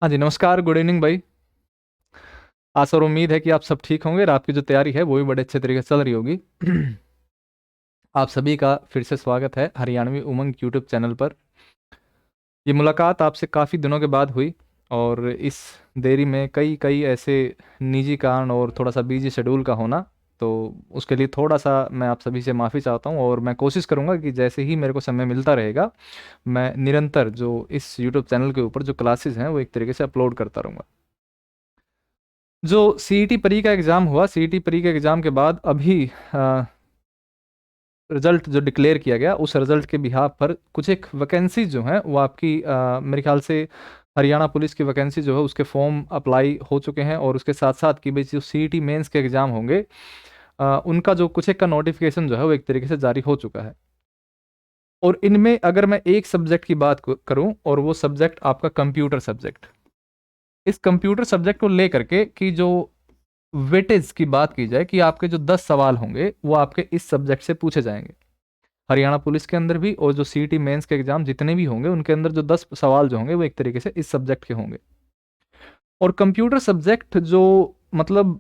हाँ जी, नमस्कार, good evening भाई। आशा और उम्मीद है कि आप सब ठीक होंगे और आपकी जो तैयारी है वो भी बड़े अच्छे तरीके से चल रही होगी। आप सभी का फिर से स्वागत है हरियाणवी उमंग यूट्यूब चैनल पर। ये मुलाकात आपसे काफ़ी दिनों के बाद हुई और इस देरी में कई कई ऐसे निजी कारण और थोड़ा सा बिजी शेड्यूल का होना, तो उसके लिए थोड़ा सा मैं आप सभी से माफ़ी चाहता हूँ और मैं कोशिश करूँगा कि जैसे ही मेरे को समय मिलता रहेगा मैं निरंतर जो इस यूट्यूब चैनल के ऊपर जो क्लासेस हैं वो एक तरीके से अपलोड करता रहूँगा। जो सीईटी परी का एग्ज़ाम हुआ, सीईटी परी के एग्ज़ाम के बाद अभी रिज़ल्ट जो डिक्लेयर किया गया, उस रिज़ल्ट के बिहाफ़ पर कुछ एक वैकेंसीज़ जो हैं वो आपकी मेरे ख़्याल से हरियाणा पुलिस की वैकेंसी जो है उसके फॉर्म अप्लाई हो चुके हैं और उसके साथ-साथ कि भई जो सीईटी मेंस के एग्ज़ाम होंगे उनका जो कुछ एक का नोटिफ़िकेशन जो है वो एक तरीके से जारी हो चुका है। और इनमें अगर मैं एक सब्जेक्ट की बात करूँ और वो सब्जेक्ट आपका कंप्यूटर सब्जेक्ट। इस कंप्यूटर सब्जेक्ट को लेकर के कि जो वेटेज की बात की जाए कि आपके जो 10 सवाल होंगे वो आपके इस सब्जेक्ट से पूछे जाएंगे। हरियाणा पुलिस के अंदर भी और जो सीईटी मेंस के एग्जाम जितने भी होंगे उनके अंदर जो 10 सवाल जो होंगे वो एक तरीके से इस सब्जेक्ट के होंगे। और कंप्यूटर सब्जेक्ट जो मतलब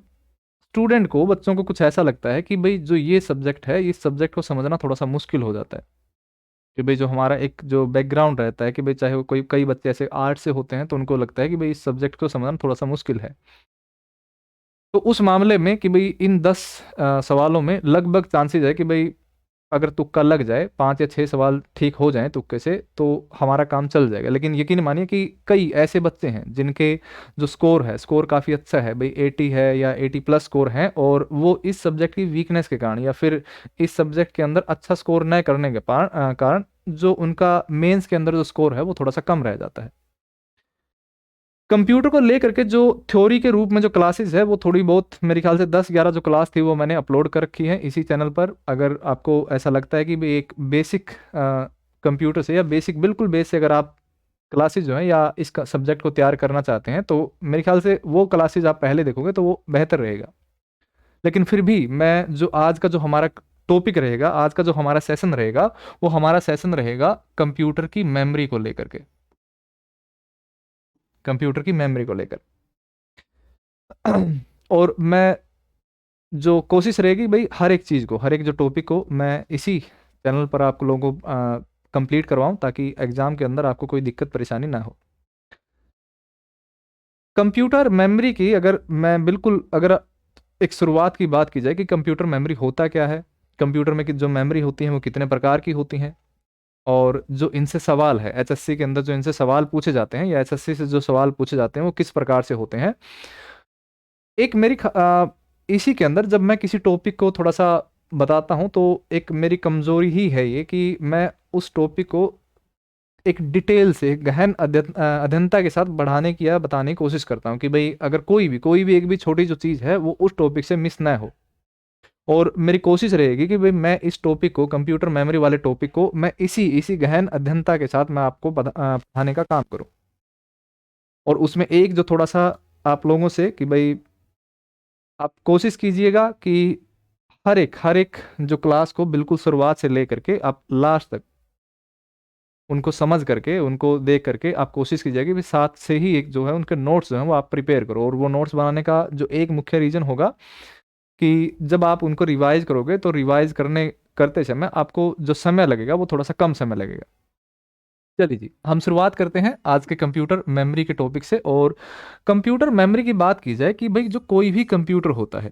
स्टूडेंट को बच्चों को कुछ ऐसा लगता है कि भाई जो ये सब्जेक्ट है इस सब्जेक्ट को समझना थोड़ा सा मुश्किल हो जाता है कि भाई जो हमारा एक जो बैकग्राउंड रहता है कि भाई चाहे वो कोई कई बच्चे ऐसे आर्ट से होते हैं तो उनको लगता है कि भाई इस सब्जेक्ट को समझना थोड़ा सा मुश्किल है। तो उस मामले में कि भई इन 10 सवालों में लगभग चांसेज़ है कि भई अगर तुक्का लग जाए, 5 या 6 सवाल ठीक हो जाएँ तुक्के से, तो हमारा काम चल जाएगा। लेकिन यकीन मानिए कि कई ऐसे बच्चे हैं जिनके जो स्कोर है, स्कोर काफ़ी अच्छा है, भई 80 है या 80 प्लस स्कोर हैं और वो इस सब्जेक्ट की वीकनेस के कारण या फिर इस सब्जेक्ट के अंदर अच्छा स्कोर न करने के कारण जो उनका मेंस के अंदर जो स्कोर है, वो थोड़ा-सा कम रह जाता है। कंप्यूटर को लेकर के जो थ्योरी के रूप में जो क्लासेस है वो थोड़ी बहुत मेरे ख्याल से 10-11 जो क्लास थी वो मैंने अपलोड कर रखी है इसी चैनल पर। अगर आपको ऐसा लगता है कि भाई एक बेसिक कंप्यूटर से या बेसिक बिल्कुल बेस से अगर आप क्लासेस जो है या इस सब्जेक्ट को तैयार करना चाहते हैं तो मेरे ख्याल से वो क्लासेस आप पहले देखोगे तो वो बेहतर रहेगा। लेकिन फिर भी मैं जो आज का जो हमारा टॉपिक रहेगा, आज का जो हमारा सेशन रहेगा, वो हमारा सेशन रहेगा कंप्यूटर की मेमोरी को लेकर के, कंप्यूटर की मेमोरी को लेकर। और मैं जो कोशिश रहेगी भाई हर एक चीज़ को, हर एक जो टॉपिक को मैं इसी चैनल पर आप लोगों को कंप्लीट करवाऊँ ताकि एग्ज़ाम के अंदर आपको कोई दिक्कत परेशानी ना हो। कंप्यूटर मेमोरी की अगर मैं बिल्कुल अगर एक शुरुआत की बात की जाए कि कंप्यूटर मेमोरी होता क्या है? कंप्यूटर में कि जो मेमोरी होती है वो कितने प्रकार की होती हैं? और जो इनसे सवाल है एचएससी के अंदर जो इनसे सवाल पूछे जाते हैं या एचएससी से जो सवाल पूछे जाते हैं वो किस प्रकार से होते हैं? एक इसी के अंदर जब मैं किसी टॉपिक को थोड़ा-सा बताता हूँ, तो एक मेरी कमज़ोरी ही है ये कि मैं उस टॉपिक को एक डिटेल से गहन अध्ययनता के साथ बढ़ाने की या बताने की कोशिश करता हूँ कि भई अगर कोई भी एक भी छोटी जो चीज़ है, वो उस टॉपिक से मिस ना हो। और मेरी कोशिश रहेगी कि भई मैं इस टॉपिक को कंप्यूटर मेमोरी वाले टॉपिक को मैं इसी गहन अध्ययनता के साथ मैं आपको पढ़ाने का काम करूँ। और उसमें एक जो थोड़ा-सा आप लोगों से कि भई आप कोशिश कीजिएगा कि हर एक जो क्लास को बिल्कुल शुरुआत से लेकर के आप लास्ट तक उनको समझ करके, उनको देख करके आप कोशिश कीजिए कि साथ से ही एक जो है उनके नोट्स जो हैं वो आप प्रिपेयर करो। और वो नोट्स बनाने का जो एक मुख्य रीज़न होगा कि जब आप उनको रिवाइज़ करोगे तो रिवाइज़ करते समय आपको जो समय लगेगा वो थोड़ा-सा कम समय लगेगा। चलिए जी, हम शुरुआत करते हैं आज के कंप्यूटर मेमोरी के टॉपिक से। और कंप्यूटर मेमोरी की बात की जाए कि भई जो कोई भी कंप्यूटर होता है,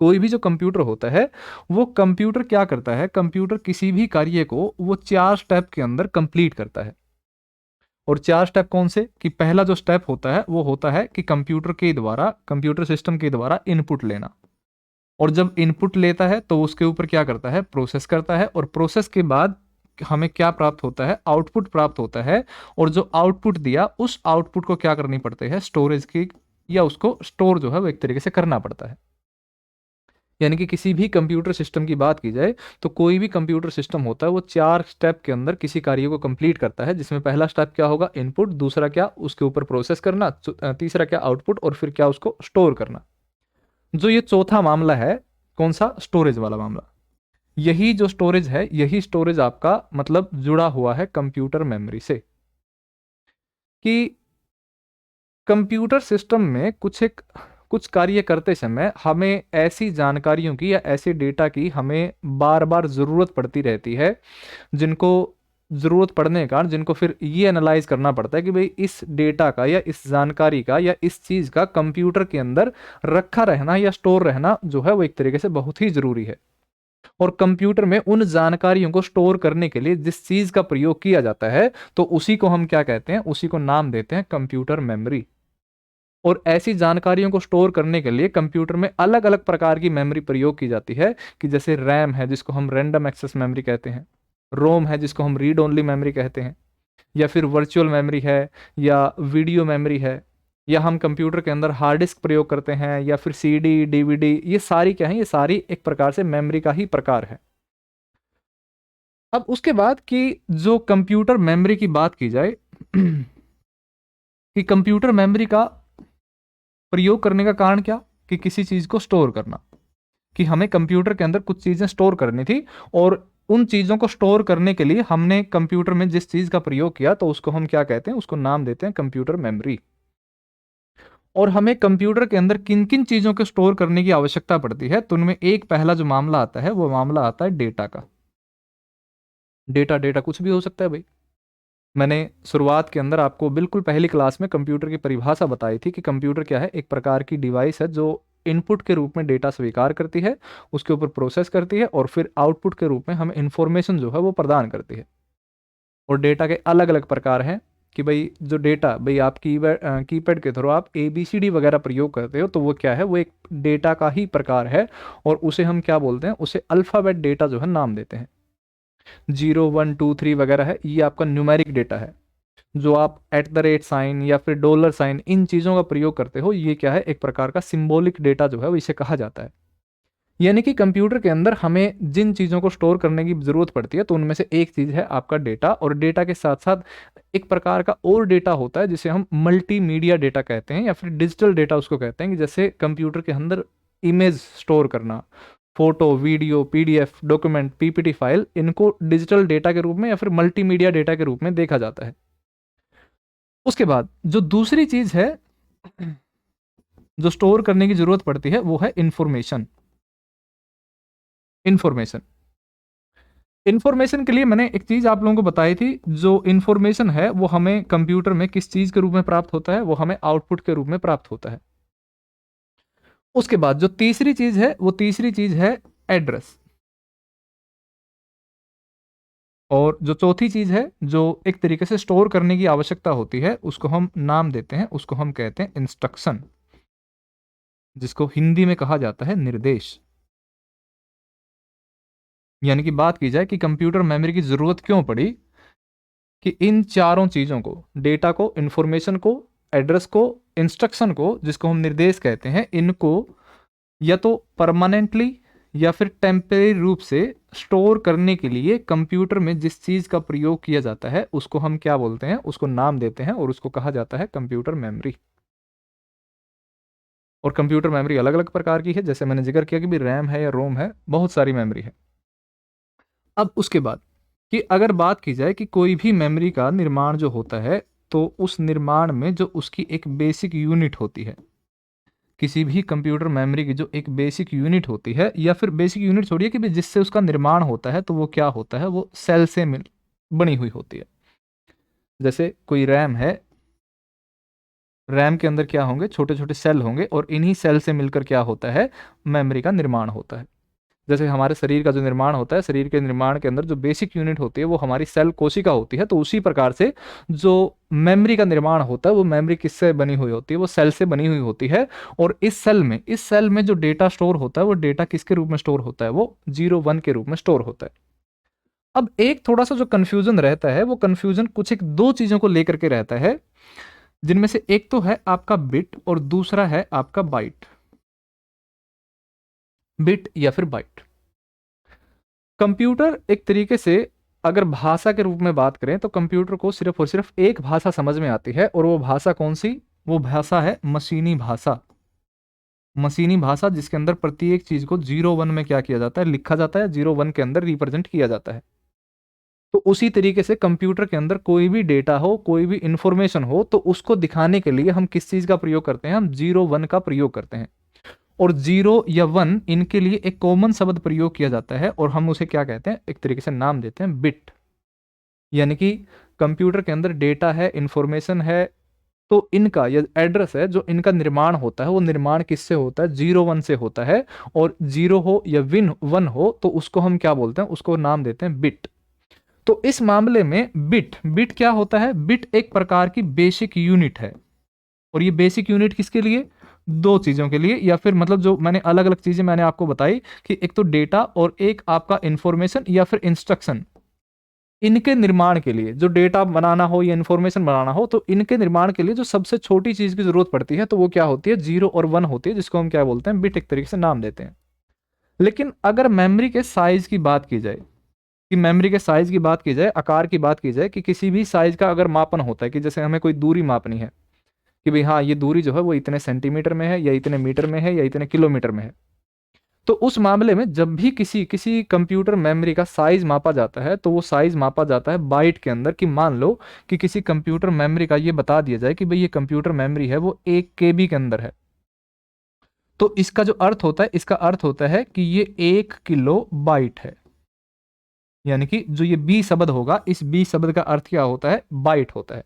कोई भी जो कंप्यूटर होता है, वो कंप्यूटर क्या करता है, कंप्यूटर किसी भी कार्य को वो 4 स्टेप के अंदर कंप्लीट करता है। और 4 स्टेप कौन से? कि पहला जो स्टेप होता है, वो होता है कि कंप्यूटर सिस्टम के द्वारा इनपुट लेना। और जब इनपुट लेता है, तो उसके ऊपर क्या करता है? प्रोसेस करता है और प्रोसेस के बाद हमें क्या प्राप्त होता है? आउटपुट प्राप्त होता है। और जो आउटपुट दिया, उस आउटपुट को क्या करनी पड़ती है? स्टोरेज की या उसको स्टोर जो है वो एक तरीके से करना पड़ता है। यानी कि किसी भी कंप्यूटर सिस्टम की बात की जाए तो कोई भी कंप्यूटर सिस्टम होता है वो 4 स्टेप के अंदर किसी कार्य को कंप्लीट करता है, जिसमें पहला स्टेप क्या होगा? इनपुट, दूसरा क्या? उसके ऊपर प्रोसेस करना, तीसरा क्या? आउटपुट, और फिर क्या? उसको स्टोर करना। जो ये चौथा मामला है, कौन सा? स्टोरेज वाला मामला। यही जो स्टोरेज है, यही स्टोरेज आपका मतलब जुड़ा हुआ है कंप्यूटर मेमोरी से। कि कंप्यूटर सिस्टम में कुछ कार्य करते समय हमें ऐसी जानकारियों की या ऐसे डेटा की हमें बार बार ज़रूरत पड़ती रहती है, जिनको ज़रूरत पड़ने के कारण जिनको फिर ये एनालाइज करना पड़ता है कि भाई इस डेटा का या इस जानकारी का या इस चीज़ का कंप्यूटर के अंदर रखा रहना या स्टोर रहना जो है वो एक तरीके से बहुत ही ज़रूरी है। और कंप्यूटर में उन जानकारियों को स्टोर करने के लिए जिस चीज़ का प्रयोग किया जाता है, तो उसी को हम क्या कहते हैं, उसी को नाम देते हैं कंप्यूटर मेमोरी। और ऐसी जानकारियों को स्टोर करने के लिए कंप्यूटर में अलग अलग प्रकार की मेमोरी प्रयोग की जाती है, कि जैसे रैम है जिसको हम रैंडम एक्सेस मेमोरी कहते हैं, रोम है जिसको हम रीड ओनली मेमोरी कहते हैं, या फिर वर्चुअल मेमोरी है, या वीडियो मेमोरी है, या हम कंप्यूटर के अंदर हार्ड डिस्क प्रयोग करते हैं, या फिर सीडी डीवीडी, ये सारी क्या है, ये सारी एक प्रकार से मेमोरी का ही प्रकार है। अब उसके बाद कि जो कंप्यूटर मेमोरी की बात की जाए कि कंप्यूटर मेमोरी का प्रयोग करने का कारण क्या, कि किसी चीज को स्टोर करना, कि हमें कंप्यूटर के अंदर कुछ चीजें स्टोर करनी थी, और उन चीजों को स्टोर करने के लिए हमने कंप्यूटर में जिस चीज का प्रयोग किया तो उसको हम क्या कहते हैं, उसको नाम देते हैं कंप्यूटर मेमोरी। और हमें कंप्यूटर के अंदर किन किन चीजों को स्टोर करने की आवश्यकता पड़ती है, तो उनमें एक पहला जो मामला आता है वो मामला आता है डेटा का। डेटा डेटा कुछ भी हो सकता है भाई। मैंने शुरुआत के अंदर आपको बिल्कुल पहली क्लास में कंप्यूटर की परिभाषा बताई थी कि कंप्यूटर क्या है, एक प्रकार की डिवाइस है जो इनपुट के रूप में डेटा स्वीकार करती है, उसके ऊपर प्रोसेस करती है, और फिर आउटपुट के रूप में हमें इंफॉर्मेशन जो है वो प्रदान करती है। और डेटा के अलग अलग प्रकार हैं, कि भाई जो डेटा भाई आप कीपैड के थ्रू आप ABCD वगैरह प्रयोग करते हो, तो वो क्या है, वो एक डेटा का ही प्रकार है, और उसे हम क्या बोलते हैं, उसे अल्फ़ाबेट डेटा जो है नाम देते हैं। 0 1 2 3 वगैरह है, ये आपका न्यूमेरिक डेटा है। जो आप @ साइन या फिर डॉलर साइन इन चीज़ों का प्रयोग करते हो, ये क्या है, एक प्रकार का सिंबॉलिक डेटा जो है वो इसे कहा जाता है। यानी कि कंप्यूटर के अंदर हमें जिन चीज़ों को स्टोर करने की ज़रूरत पड़ती है, तो उनमें से एक चीज़ है आपका डेटा, और डेटा के साथ साथ एक प्रकार का और डेटा होता है जिसे हम मल्टीमीडिया डेटा कहते हैं, या फिर डिजिटल डेटा उसको कहते हैं, कि जैसे कंप्यूटर के अंदर इमेज स्टोर करना, photo, video, PDF, document, PPT file, इनको डिजिटल डेटा के रूप में या फिर मल्टीमीडिया डेटा के रूप में देखा जाता है। उसके बाद जो दूसरी चीज है जो स्टोर करने की जरूरत पड़ती है, वो है इंफॉर्मेशन। इंफॉर्मेशन इंफॉर्मेशन के लिए मैंने एक चीज आप लोगों को बताई थी, जो इंफॉर्मेशन है वो हमें कंप्यूटर में किस चीज के रूप में प्राप्त होता है, वो हमें आउटपुट के रूप में प्राप्त होता है। उसके बाद जो तीसरी चीज है, वो तीसरी चीज है एड्रेस। और जो चौथी चीज है जो एक तरीके से स्टोर करने की आवश्यकता होती है, उसको हम नाम देते हैं, उसको हम कहते हैं इंस्ट्रक्शन, जिसको हिंदी में कहा जाता है निर्देश। यानी कि बात की जाए कि कंप्यूटर मेमोरी की जरूरत क्यों पड़ी, कि इन चारों चीजों को, डेटा को, इंफॉर्मेशन को, एड्रेस को, इंस्ट्रक्शन को, जिसको हम निर्देश कहते हैं, इनको या तो परमानेंटली या फिर टेम्परेरी रूप से स्टोर करने के लिए कंप्यूटर में जिस चीज का प्रयोग किया जाता है उसको हम क्या बोलते हैं, उसको नाम देते हैं, और उसको कहा जाता है कंप्यूटर मेमोरी। और कंप्यूटर मेमोरी अलग अलग प्रकार की है, जैसे मैंने जिक्र किया कि भी रैम है या रोम है, बहुत सारी मेमोरी है। अब उसके बाद कि अगर बात की जाए कि कोई भी मेमोरी का निर्माण जो होता है, तो उस निर्माण में जो उसकी एक बेसिक यूनिट होती है, किसी भी कंप्यूटर मेमोरी की जो एक बेसिक यूनिट होती है, या फिर बेसिक यूनिट छोड़िए कि भी जिससे उसका निर्माण होता है, तो वो क्या होता है, वो सेल से मिल बनी हुई होती है। जैसे कोई रैम है, रैम के अंदर क्या होंगे, छोटे छोटे सेल होंगे, और इन्हीं सेल से मिलकर क्या होता है, मेमोरी का निर्माण होता है। जैसे हमारे शरीर का जो निर्माण होता है, शरीर के निर्माण के अंदर जो बेसिक यूनिट होती है वो हमारी सेल कोशिका होती है, तो उसी प्रकार से जो मेमोरी का निर्माण होता है, वो मेमोरी किससे बनी हुई होती है, वो सेल से बनी हुई होती है। और इस सेल में जो डेटा स्टोर होता है, वो डेटा किसके रूप में स्टोर होता है, वो 0 1 के रूप में स्टोर होता है। अब एक थोड़ा सा जो कंफ्यूजन रहता है, वो कंफ्यूजन कुछ एक दो चीजों को लेकर के रहता है, जिनमें से एक तो है आपका बिट और दूसरा है आपका बाइट। बिट या फिर बाइट। कंप्यूटर एक तरीके से अगर भाषा के रूप में बात करें, तो कंप्यूटर को सिर्फ और सिर्फ एक भाषा समझ में आती है, और वो भाषा कौन सी, वो भाषा है मशीनी भाषा। मशीनी भाषा जिसके अंदर प्रत्येक चीज को 0 1 में क्या किया जाता है, लिखा जाता है, 0 1 के अंदर रिप्रेजेंट किया जाता है। तो उसी तरीके से कंप्यूटर के अंदर कोई भी डेटा हो, कोई भी इंफॉर्मेशन हो, तो उसको दिखाने के लिए हम किस चीज का प्रयोग करते हैं? हम 0 1 का प्रयोग करते हैं। और 0 या 1 इनके लिए एक कॉमन शब्द प्रयोग किया जाता है और हम उसे क्या कहते हैं? एक तरीके से नाम देते हैं बिट। यानी कि कंप्यूटर के अंदर डेटा है, इंफॉर्मेशन है, तो इनका या एड्रेस है, जो इनका निर्माण होता है वो निर्माण किससे होता है? 0 1 से होता है। और 0 हो या विन 1 हो तो उसको हम क्या बोलते हैं? उसको नाम देते हैं बिट। तो इस मामले में बिट बिट क्या होता है? बिट एक प्रकार की बेसिक यूनिट है। और ये बेसिक यूनिट किसके लिए? दो चीजों के लिए, या फिर मतलब जो मैंने अलग अलग चीजें मैंने आपको बताई कि एक तो डेटा और एक आपका इंफॉर्मेशन या फिर इंस्ट्रक्शन, इनके निर्माण के लिए, जो डेटा बनाना हो या इंफॉर्मेशन बनाना हो, तो इनके निर्माण के लिए जो सबसे छोटी चीज की जरूरत पड़ती है तो वो क्या होती है? 0 और 1 होती है, जिसको हम क्या बोलते हैं? बिट, एक तरीके से नाम देते हैं। लेकिन अगर मेमोरी के साइज की बात की जाए, कि मेमोरी के साइज की बात की जाए, आकार की बात की जाए, कि किसी भी साइज का अगर मापन होता है, कि जैसे हमें कोई दूरी मापनी है कि भाई हाँ, ये दूरी जो है वो इतने सेंटीमीटर में है या इतने मीटर में है या इतने किलोमीटर में है, तो उस मामले में जब भी किसी किसी कंप्यूटर मेमोरी का साइज मापा जाता है तो वो साइज मापा जाता है बाइट के अंदर। कि मान लो कि किसी कंप्यूटर मेमोरी का ये बता दिया जाए कि भाई ये कंप्यूटर मेमोरी है वो 1 KB के अंदर है, तो इसका जो अर्थ होता है, इसका अर्थ होता है कि ये 1 KB है। यानी कि जो ये बी शब्द होगा, इस बी शब्द का अर्थ क्या होता है? बाइट होता है।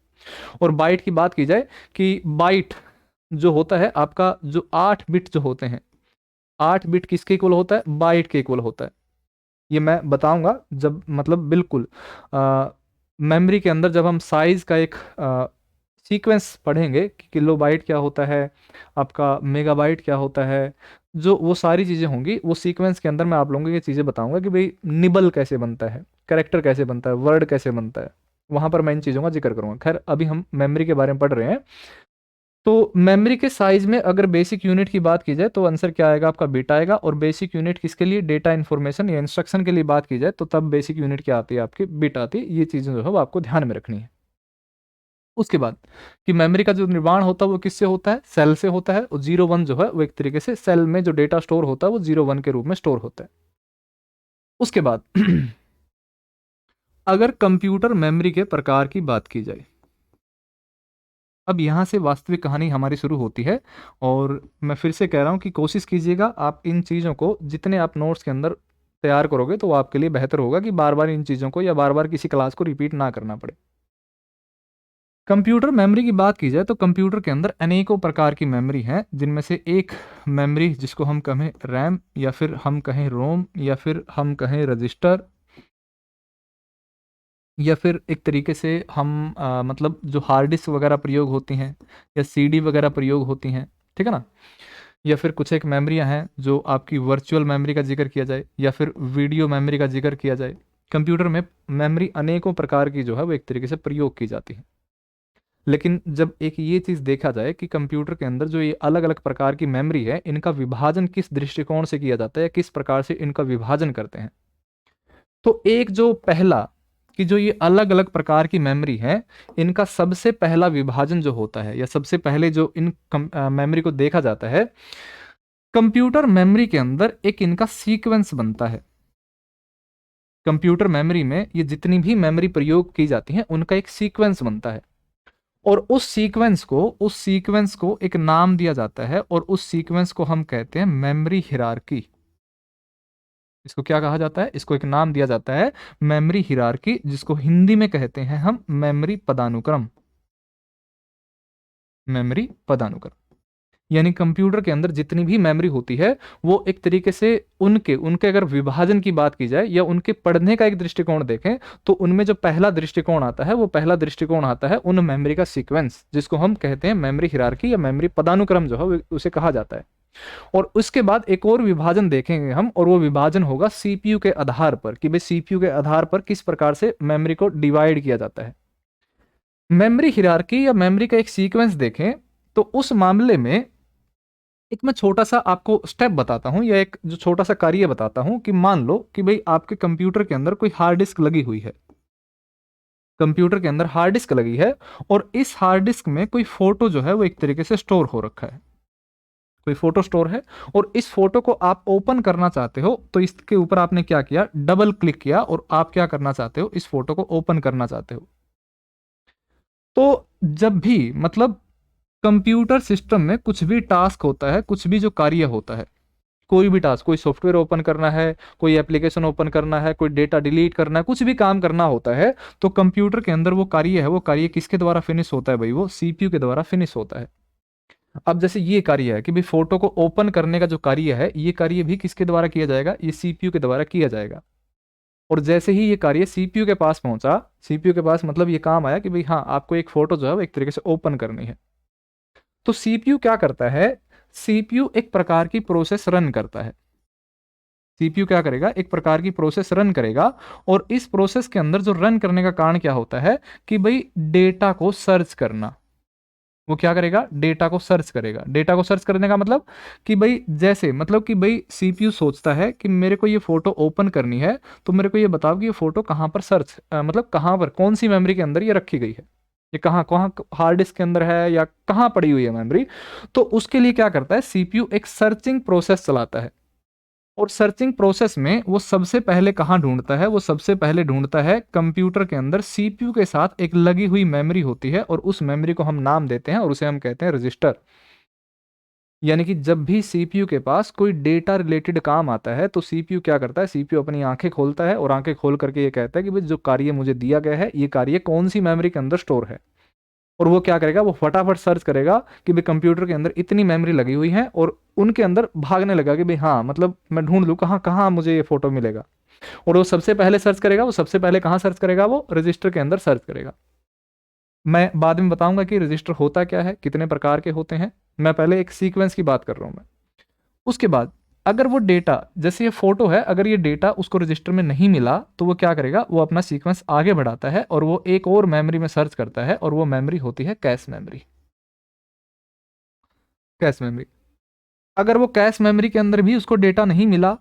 और बाइट की बात की जाए कि बाइट जो होता है आपका, जो 8 बिट जो होते हैं, 8 बिट किसके इक्वल होता है? बाइट के इक्वल होता है। ये मैं बताऊंगा जब, मतलब बिल्कुल मेमोरी के अंदर जब हम साइज का एक सीक्वेंस पढ़ेंगे कि किलोबाइट क्या होता है, आपका मेगाबाइट क्या होता है, जो वो सारी चीज़ें होंगी वो सीक्वेंस के अंदर मैं आप लोगों को ये चीज़ें बताऊंगा कि भाई निबल कैसे बनता है, कैरेक्टर कैसे बनता है, वर्ड कैसे बनता है, वहां पर मैं इन चीज़ों का जिक्र करूंगा। खैर अभी हम मेमोरी के बारे में पढ़ रहे हैं। तो मेमोरी के साइज में अगर बेसिक यूनिट की बात की जाए तो आंसर क्या आएगा? आपका बिट आएगा। और बेसिक यूनिट किसके लिए? डेटा इन्फॉर्मेशन या इंस्ट्रक्शन के लिए बात की जाए तो तब बेसिक यूनिट क्या आती है? आपकी बिट आती है। ये चीज़ें जो है वो आपको ध्यान में रखनी है। उसके बाद कि मेमोरी का जो निर्माण होता है वो किससे होता है? सेल से होता है। और 0 1 जो है वो एक तरीके से सेल में जो डेटा स्टोर होता है वो 0 1 के रूप में स्टोर होता है। उसके बाद अगर कंप्यूटर मेमोरी के प्रकार की बात की जाए, अब यहाँ से वास्तविक कहानी हमारी शुरू होती है। और मैं फिर से कह रहा हूँ कि कोशिश कीजिएगा आप इन चीज़ों को जितने आप नोट्स के अंदर तैयार करोगे तो वो आपके लिए बेहतर होगा कि बार बार इन चीज़ों को या बार बार किसी क्लास को रिपीट ना करना पड़े। कंप्यूटर मेमोरी की बात की जाए तो कंप्यूटर के अंदर अनेकों प्रकार की मेमोरी हैं, जिनमें से एक मेमोरी जिसको हम कहें रैम, या फिर हम कहें रोम, या फिर हम कहें रजिस्टर, या फिर एक तरीके से हम मतलब जो हार्ड डिस्क वगैरह प्रयोग होती हैं या सीडी वगैरह प्रयोग होती हैं, ठीक है ना, या फिर कुछ एक मेमोरियाँ हैं जो आपकी वर्चुअल मेमोरी का जिक्र किया जाए या फिर वीडियो मेमोरी का जिक्र किया जाए। कंप्यूटर में मेमोरी अनेकों प्रकार की जो है वो एक तरीके से प्रयोग की जाती है। लेकिन जब एक ये चीज़ देखा जाए कि कंप्यूटर के अंदर जो ये अलग अलग प्रकार की मेमोरी है, इनका विभाजन किस दृष्टिकोण से किया जाता है, किस प्रकार से इनका विभाजन करते हैं, तो एक जो पहला कि जो ये अलग अलग प्रकार की मेमोरी है, इनका सबसे पहला विभाजन जो होता है या सबसे पहले जो इन मेमोरी को देखा जाता है, कंप्यूटर मेमोरी के अंदर एक इनका सीक्वेंस बनता है। कंप्यूटर मेमोरी में ये जितनी भी मेमोरी प्रयोग की जाती हैं उनका एक सीक्वेंस बनता है। और उस सीक्वेंस को एक नाम दिया जाता है और उस सीक्वेंस को हम कहते हैं मेमोरी हिरार्की। इसको क्या कहा जाता है? इसको एक नाम दिया जाता है मेमोरी हिरार्की, जिसको हिंदी में कहते हैं हम मेमोरी पदानुक्रम। मेमोरी पदानुक्रम यानी कंप्यूटर के अंदर जितनी भी मेमोरी होती है वो एक तरीके से उनके उनके अगर विभाजन की बात की जाए या उनके पढ़ने का एक दृष्टिकोण देखें, तो उनमें जो पहला दृष्टिकोण आता है वो पहला दृष्टिकोण आता है उन मेमोरी का सीक्वेंस, जिसको हम कहते हैं मेमोरी हिरार्की या मेमोरी पदानुक्रम जो है उसे कहा जाता है। और उसके बाद एक और विभाजन देखेंगे हम, और वो विभाजन होगा सीपीयू के आधार पर कि भाई सीपीयू के आधार पर किस प्रकार से मेमोरी को डिवाइड किया जाता है। मेमोरी हिरार्की या मेमोरी का एक सीक्वेंस देखें तो उस मामले में एक मैं छोटा सा आपको स्टेप बताता हूं या एक जो छोटा सा कार्य बताता हूं कि मान लो कि भाई आपके कंप्यूटर के अंदर कोई हार्ड डिस्क लगी हुई है। कंप्यूटर के अंदर हार्ड डिस्क लगी है और इस हार्ड डिस्क में कोई फोटो जो है वो एक तरीके से स्टोर हो रखा है। कोई फोटो स्टोर है और इस फोटो को आप ओपन करना चाहते हो, तो इसके ऊपर आपने क्या किया, डबल क्लिक किया और आप क्या करना चाहते हो, इस फोटो को ओपन करना चाहते हो। तो जब भी मतलब कंप्यूटर सिस्टम में कुछ भी टास्क होता है, कुछ भी जो कार्य होता है, कोई भी टास्क, कोई सॉफ्टवेयर ओपन करना है, कोई एप्लीकेशन ओपन करना है, कोई डेटा डिलीट करना है, कुछ भी काम करना होता है, तो कंप्यूटर के अंदर वो कार्य है, वो कार्य किसके द्वारा फिनिश होता है भाई, वो सीपीयू के द्वारा फिनिश होता है। अब जैसे ये कार्य है कि भाई फोटो को ओपन करने का जो कार्य है, ये कार्य भी किसके द्वारा किया जाएगा, ये सीपीयू के द्वारा किया जाएगा। और जैसे ही ये कार्य सीपीयू के पास पहुंचा, सीपीयू के पास मतलब ये काम आया कि भाई हाँ, आपको एक फोटो जो है वो एक तरीके से ओपन करनी है, तो सीपीयू क्या करता है, सीपीयू एक प्रकार की प्रोसेस रन करता है। सीपीयू क्या करेगा, एक प्रकार की प्रोसेस रन करेगा, और इस प्रोसेस के अंदर जो रन करने का कारण क्या होता है कि भाई डेटा को सर्च करना। वो क्या करेगा, डेटा को सर्च करेगा। डेटा को सर्च करने का मतलब कि भाई जैसे मतलब कि भाई सीपीयू सोचता है कि मेरे को ये फोटो ओपन करनी है, तो मेरे को ये बताओ कि ये फोटो कहाँ पर मतलब कहाँ पर, कौन सी मेमोरी के अंदर ये रखी गई है, ये कहाँ कहाँ हार्ड डिस्क के अंदर है या कहाँ पड़ी हुई है मेमोरी। तो उसके लिए क्या करता है, सीपीयू एक सर्चिंग प्रोसेस चलाता है, और सर्चिंग प्रोसेस में वो सबसे पहले कहाँ ढूंढता है, वो सबसे पहले ढूंढता है कंप्यूटर के अंदर सीपीयू के साथ एक लगी हुई मेमोरी होती है, और उस मेमोरी को हम नाम देते हैं और उसे हम कहते हैं रजिस्टर। यानी कि जब भी सीपीयू के पास कोई डेटा रिलेटेड काम आता है, तो सीपीयू क्या करता है, सीपीयू अपनी आंखें खोलता है और आंखें खोल करके ये कहता है कि भाई जो कार्य मुझे दिया गया है, ये कार्य कौन सी मेमोरी के अंदर स्टोर है। और वो क्या करेगा, वो फटाफट सर्च करेगा कि भाई कंप्यूटर के अंदर इतनी मेमोरी लगी हुई है, और उनके अंदर भागने लगा कि भाई हाँ, मतलब मैं ढूंढ लूँ कहाँ कहाँ मुझे ये फोटो मिलेगा। और वो सबसे पहले सर्च करेगा, वो सबसे पहले कहाँ सर्च करेगा, वो रजिस्टर के अंदर सर्च करेगा। मैं बाद में बताऊंगा कि रजिस्टर होता क्या है, कितने प्रकार के होते हैं। मैं पहले एक सीक्वेंस की बात कर रहा हूं मैं। उसके बाद अगर वो डेटा, जैसे ये फोटो है, अगर ये डेटा उसको रजिस्टर में नहीं मिला, तो वो क्या करेगा, वो अपना सीक्वेंस आगे बढ़ाता है और वो एक और मेमोरी में सर्च करता है, और वो मेमोरी होती है कैश मेमोरी। कैश मेमोरी, अगर वो कैश मेमोरी के अंदर भी उसको डेटा नहीं मिला,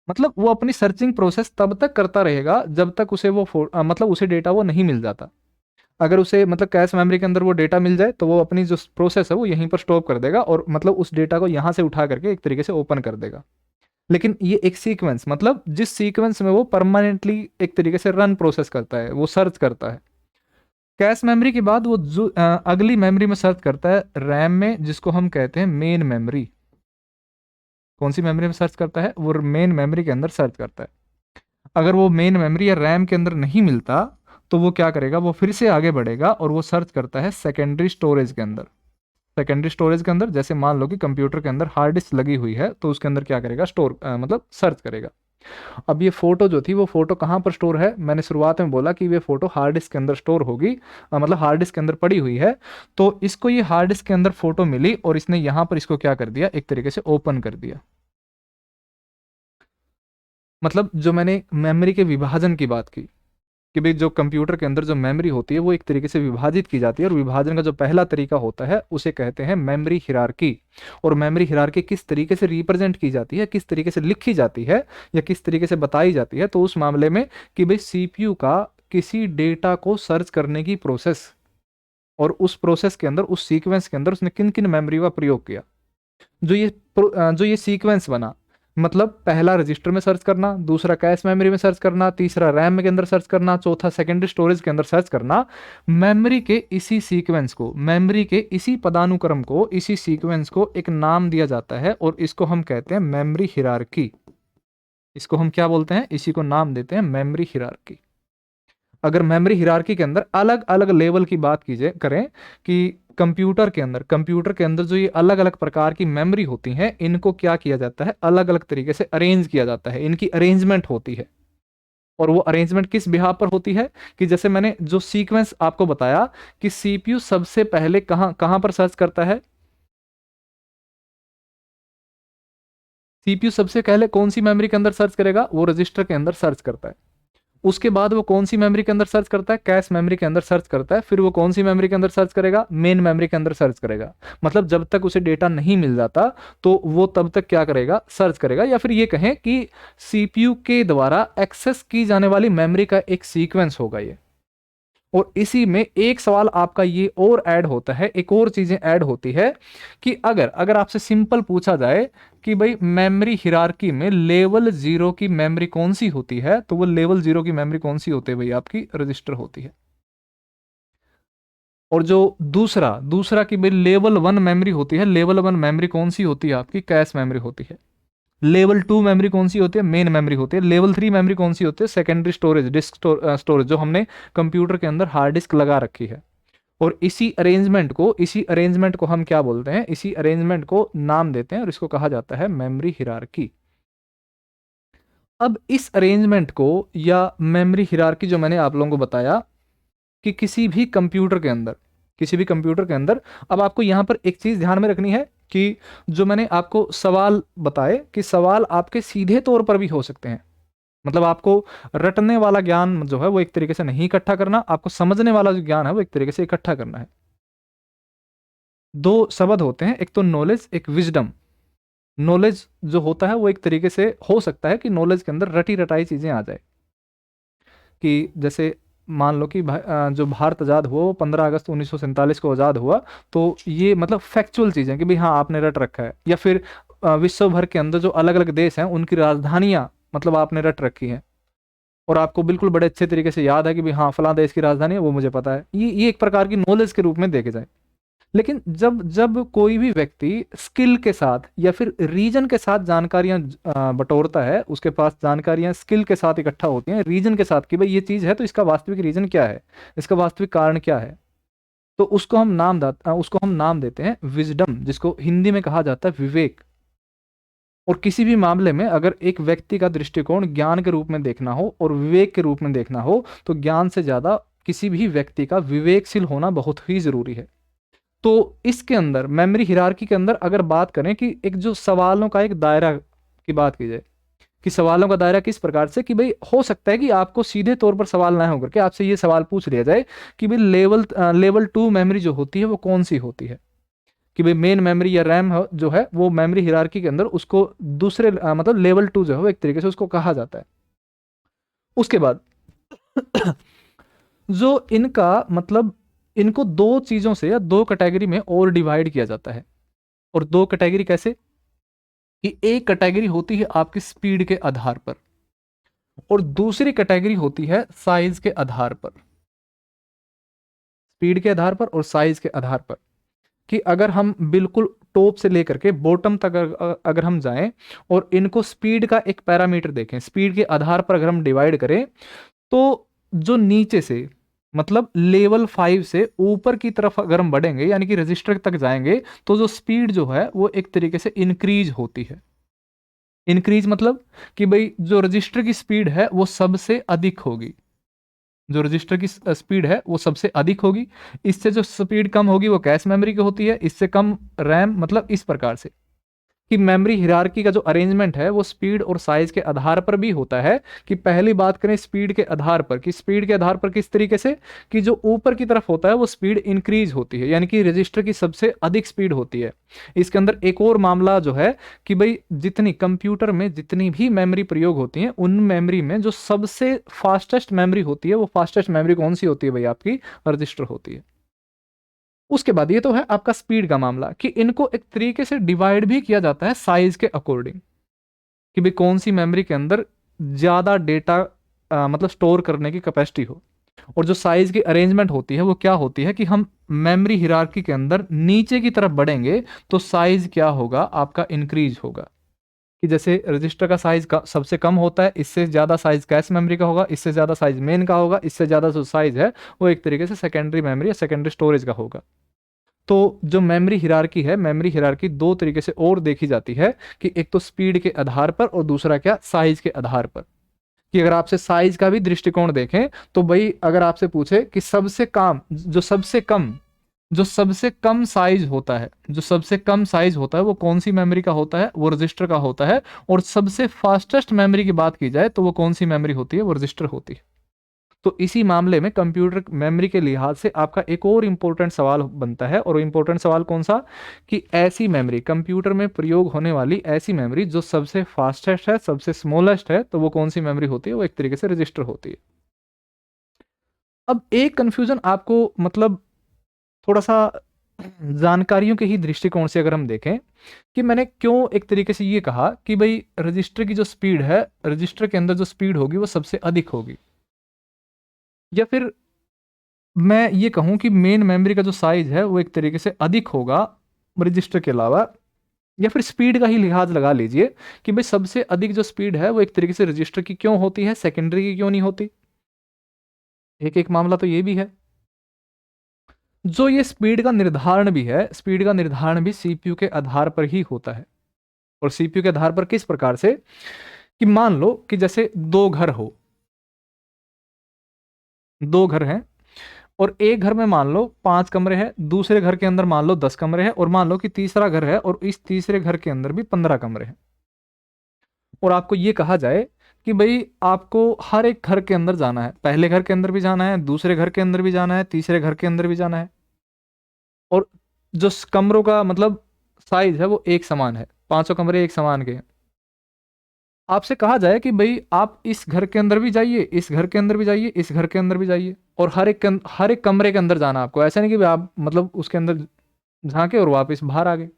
मतलब वो अपनी सर्चिंग प्रोसेस तब तक करता रहेगा जब तक उसे मतलब उसे डेटा वो नहीं मिल जाता। अगर उसे मतलब कैश मेमोरी के अंदर वो डेटा मिल जाए, तो वो अपनी जो प्रोसेस है वो यहीं पर स्टॉप कर देगा, और मतलब उस डेटा को यहाँ से उठा करके एक तरीके से ओपन कर देगा। लेकिन ये एक सीक्वेंस, मतलब जिस सीक्वेंस में वो परमानेंटली एक तरीके से रन प्रोसेस करता है, वो सर्च करता है। कैश मेमोरी के बाद वो जो अगली मेमोरी में सर्च करता है रैम में, जिसको हम कहते हैं मेन मेमोरी। कौन सी मेमोरी में सर्च करता है, वो मेन मेमोरी के अंदर सर्च करता है। अगर वो मेन मेमोरी या रैम के अंदर नहीं मिलता, तो वो क्या करेगा, वो फिर से आगे बढ़ेगा और वो सर्च करता है सेकेंडरी स्टोरेज के अंदर। सेकेंडरी स्टोरेज के अंदर, जैसे मान लो कि कंप्यूटर के अंदर हार्ड डिस्क लगी हुई है, तो उसके अंदर क्या करेगा, मतलब सर्च करेगा। अब ये फोटो जो थी, वो फोटो कहाँ पर स्टोर है, मैंने शुरुआत में बोला कि ये फोटो हार्ड डिस्क के अंदर स्टोर होगी, मतलब हार्ड डिस्क के अंदर पड़ी हुई है। तो इसको ये हार्ड डिस्क के अंदर फोटो मिली, और इसने यहाँ पर इसको क्या कर दिया, एक तरीके से ओपन कर दिया। मतलब जो मैंने मेमोरी के विभाजन की बात की कि भाई जो कंप्यूटर के अंदर जो मेमोरी होती है, वो एक तरीके से विभाजित की जाती है, और विभाजन का जो पहला तरीका होता है उसे कहते हैं मेमोरी हिरार्की। और मेमोरी हिरार्की किस तरीके से रिप्रेजेंट की जाती है, किस तरीके से लिखी जाती है, या किस तरीके से बताई जाती है, तो उस मामले में कि भाई सीपीयू का किसी डेटा को सर्च करने की प्रोसेस, और उस प्रोसेस के अंदर, उस सीक्वेंस के अंदर उसने किन किन मेमोरी का प्रयोग किया, जो ये सीक्वेंस बना, मतलब पहला रजिस्टर में सर्च करना, दूसरा कैश मेमोरी में सर्च करना, तीसरा रैम के अंदर सर्च करना, चौथा सेकेंडरी स्टोरेज के अंदर सर्च करना। मेमोरी के इसी सीक्वेंस को, मेमोरी के इसी पदानुक्रम को, इसी सीक्वेंस को एक नाम दिया जाता है, और इसको हम कहते हैं मेमोरी हिरार्की। इसको हम क्या बोलते हैं, इसी को नाम देते हैं मेमोरी हिरार्की। अगर मेमोरी हिरार्की के अंदर अलग अलग लेवल की बात कीजिए करें कि कंप्यूटर के अंदर जो ये अलग अलग प्रकार की मेमोरी होती हैं, इनको क्या किया जाता है, अलग अलग तरीके से अरेंज किया जाता है, इनकी अरेंजमेंट होती है। और वो अरेंजमेंट किस बिहाफ पर होती है, कि जैसे मैंने जो सीक्वेंस आपको बताया कि सीपीयू सबसे पहले कहां कहां पर सर्च करता है, सीपीयू सबसे पहले कौन सी मेमोरी के अंदर सर्च करेगा, वो रजिस्टर के अंदर सर्च करता है। उसके बाद वो कौन सी मेमोरी के अंदर सर्च करता है, कैश मेमोरी के अंदर सर्च करता है। फिर वो कौन सी मेमोरी के अंदर सर्च करेगा, मेन मेमोरी के अंदर सर्च करेगा। मतलब जब तक उसे डेटा नहीं मिल जाता, तो वो तब तक क्या करेगा, सर्च करेगा। या फिर ये कहें कि सीपीयू के द्वारा एक्सेस की जाने वाली मेमोरी का एक सीक्वेंस होगा ये। और इसी में एक सवाल आपका ये और ऐड होता है, एक और चीजें ऐड होती है कि अगर अगर आपसे सिंपल पूछा जाए कि भाई मेमोरी हिरार्की में लेवल 0 की मेमोरी कौन सी होती है, तो वो लेवल 0 की मेमोरी कौन सी होती है भाई, आपकी रजिस्टर होती है। और जो दूसरा दूसरा कि भाई लेवल 1 मेमोरी होती है, लेवल 1 मेमोरी कौन सी होती है, आपकी कैश मेमोरी होती है। लेवल 2 मेमोरी कौन सी होती है, मेन मेमोरी होती है। लेवल 3 मेमोरी कौन सी होती है, सेकेंडरी स्टोरेज, डिस्क स्टोरेज, जो हमने कंप्यूटर के अंदर हार्ड डिस्क लगा रखी है। और इसी अरेंजमेंट को हम क्या बोलते हैं, इसी अरेंजमेंट को नाम देते हैं और इसको कहा जाता है मेमोरी हिरार्की। अब इस अरेंजमेंट को या मेमोरी हिरार्की जो मैंने आप लोगों को बताया कि किसी भी कंप्यूटर के अंदर अब आपको यहां पर एक चीज ध्यान में रखनी है कि जो मैंने आपको सवाल बताए कि सवाल आपके सीधे तौर पर भी हो सकते हैं। मतलब आपको रटने वाला ज्ञान जो है वो एक तरीके से नहीं इकट्ठा करना, आपको समझने वाला जो ज्ञान है वो एक तरीके से इकट्ठा करना है। दो शब्द होते हैं, एक तो नॉलेज, एक विजडम। नॉलेज जो होता है वो एक तरीके से हो सकता है कि नॉलेज के अंदर रटी रटाई चीजें आ जाए, कि जैसे मान लो कि जो भारत आज़ाद हुआ वो 15 अगस्त 1947 को आज़ाद हुआ, तो ये मतलब फैक्चुअल चीज़ें कि भाई हाँ आपने रट रखा है। या फिर विश्व भर के अंदर जो अलग अलग देश हैं उनकी राजधानियाँ मतलब आपने रट रखी हैं और आपको बिल्कुल बड़े अच्छे तरीके से याद है कि भाई हाँ फलां देश की राजधानी है, वो मुझे पता है। ये एक प्रकार की नॉलेज के रूप में देखे जाए। लेकिन जब जब कोई भी व्यक्ति स्किल के साथ या फिर रीजन के साथ जानकारियां बटोरता है, उसके पास जानकारियां स्किल के साथ इकट्ठा होती हैं, रीजन के साथ कि भाई ये चीज है तो इसका वास्तविक रीजन क्या है, इसका वास्तविक कारण क्या है, तो उसको हम नाम देते हैं विजडम, जिसको हिंदी में कहा जाता है विवेक। और किसी भी मामले में अगर एक व्यक्ति का दृष्टिकोण ज्ञान के रूप में देखना हो और विवेक के रूप में देखना हो, तो ज्ञान से ज्यादा किसी भी व्यक्ति का विवेकशील होना बहुत ही जरूरी है। तो इसके अंदर मेमोरी हिरार्की के अंदर अगर बात करें कि एक जो सवालों का एक दायरा की बात की जाए, कि सवालों का दायरा किस प्रकार से, कि भाई हो सकता है कि आपको सीधे तौर पर सवाल ना होकर के आपसे ये सवाल पूछ लिया जाए कि भाई लेवल 2 मेमोरी जो होती है वो कौन सी होती है, कि भाई मेन मेमोरी या रैम जो है वो मेमोरी हिरार्की के अंदर उसको दूसरे मतलब लेवल 2 जो है वो एक तरीके से उसको कहा जाता है। उसके बाद जो इनका मतलब इनको दो चीजों से या दो कैटेगरी में और डिवाइड किया जाता है। और दो कैटेगरी कैसे, कि एक कैटेगरी होती है आपकी स्पीड के आधार पर और दूसरी कैटेगरी होती है साइज के आधार पर। स्पीड के आधार पर और साइज के आधार पर, कि अगर हम बिल्कुल टॉप से लेकर के बॉटम तक अगर हम जाएं और इनको स्पीड का एक पैरामीटर देखें, स्पीड के आधार पर अगर हम डिवाइड करें, तो जो नीचे से मतलब लेवल 5 से ऊपर की तरफ अगर हम बढ़ेंगे यानी कि रजिस्टर तक जाएंगे, तो जो स्पीड जो है वो एक तरीके से इंक्रीज होती है। इंक्रीज मतलब कि भाई जो रजिस्टर की स्पीड है वो सबसे अधिक होगी, जो रजिस्टर की स्पीड है वो सबसे अधिक होगी। इससे जो स्पीड कम होगी वो कैश मेमोरी की होती है, इससे कम रैम, मतलब इस प्रकार से कि मेमोरी हिरार्की का जो अरेंजमेंट है वो स्पीड और साइज के आधार पर भी होता है। कि पहली बात करें स्पीड के आधार पर, कि स्पीड के आधार पर किस तरीके से, कि जो ऊपर की तरफ होता है वो स्पीड इंक्रीज होती है, यानी कि रजिस्टर की सबसे अधिक स्पीड होती है। इसके अंदर एक और मामला जो है कि भाई जितनी कंप्यूटर में जितनी भी मेमोरी प्रयोग होती है, उन मेमोरी में जो सबसे फास्टेस्ट मेमोरी होती है, वो फास्टेस्ट मेमोरी कौन सी होती है भाई, आपकी रजिस्टर होती है। उसके बाद ये तो है आपका स्पीड का मामला, कि इनको एक तरीके से डिवाइड भी किया जाता है साइज के अकॉर्डिंग, कि भाई कौन सी मेमोरी के अंदर ज्यादा डेटा मतलब स्टोर करने की कैपेसिटी हो। और जो साइज की अरेंजमेंट होती है वो क्या होती है, कि हम मेमोरी हिरार्की के अंदर नीचे की तरफ बढ़ेंगे तो साइज क्या होगा, आपका इंक्रीज होगा। कि जैसे रजिस्टर का साइज का सबसे कम होता है, इससे ज्यादा साइज कैश मेमोरी का होगा, इससे ज्यादा साइज मेन का होगा, इससे ज्यादा जो साइज है वो एक तरीके से सेकेंडरी मेमोरी या सेकेंडरी स्टोरेज का होगा। तो जो मेमोरी हिरार्की है, मेमोरी हिरार्की दो तरीके से और देखी जाती है, कि एक तो स्पीड के आधार पर और दूसरा क्या, साइज के आधार पर। कि अगर आपसे साइज का भी दृष्टिकोण देखें तो भाई अगर आपसे पूछे कि जो सबसे कम साइज होता है, जो सबसे कम साइज होता है वो कौन सी मेमोरी का होता है, वो रजिस्टर का होता है। और सबसे फास्टेस्ट मेमोरी की बात की जाए तो वो कौन सी मेमोरी होती है, वो रजिस्टर होती है। तो इसी मामले में कंप्यूटर मेमोरी के लिहाज से आपका एक और इंपॉर्टेंट सवाल बनता है, और इंपॉर्टेंट सवाल कौन सा, कि ऐसी मेमोरी, कंप्यूटर में प्रयोग होने वाली ऐसी मेमोरी जो सबसे फास्टेस्ट है, सबसे स्मॉलेस्ट है, तो वो कौन सी मेमोरी होती है, वो एक तरीके से रजिस्टर होती है। अब एक कन्फ्यूजन आपको मतलब थोड़ा सा जानकारियों के ही दृष्टिकोण से अगर हम देखें कि मैंने क्यों एक तरीके से ये कहा कि भाई रजिस्टर की जो स्पीड है, रजिस्टर के अंदर जो स्पीड होगी वो सबसे अधिक होगी, या फिर मैं ये कहूं कि मेन मेमोरी का जो साइज है वो एक तरीके से अधिक होगा रजिस्टर के अलावा, या फिर स्पीड का ही लिहाज लगा लीजिए कि भाई सबसे अधिक जो स्पीड है वो एक तरीके से रजिस्टर की क्यों होती है, सेकेंडरी की क्यों नहीं होती। एक एक मामला तो ये भी है। जो ये स्पीड का निर्धारण भी है, स्पीड का निर्धारण भी सीपीयू के आधार पर ही होता है। और सीपीयू के आधार पर किस प्रकार से कि मान लो कि जैसे दो घर हैं और एक घर में मान लो 5 कमरे हैं, दूसरे घर के अंदर मान लो 10 कमरे हैं, और मान लो कि तीसरा घर है और इस तीसरे घर के अंदर भी 15 कमरे हैं। और आपको ये कहा जाए कि भाई आपको हर एक घर के अंदर जाना है, पहले घर के अंदर भी जाना है, दूसरे घर के अंदर भी जाना है, तीसरे घर के अंदर भी जाना है, और जो कमरों का मतलब साइज है वो एक समान है, पांचों कमरे एक समान के हैं। आपसे कहा जाए कि भाई आप इस घर के अंदर भी जाइए, इस घर के अंदर भी जाइए, इस घर के अंदर भी जाइए, और हर एक कमरे के अंदर जाना आपको, ऐसा नहीं कि भाई आप मतलब उसके अंदर झांके और वापस बाहर आ गए।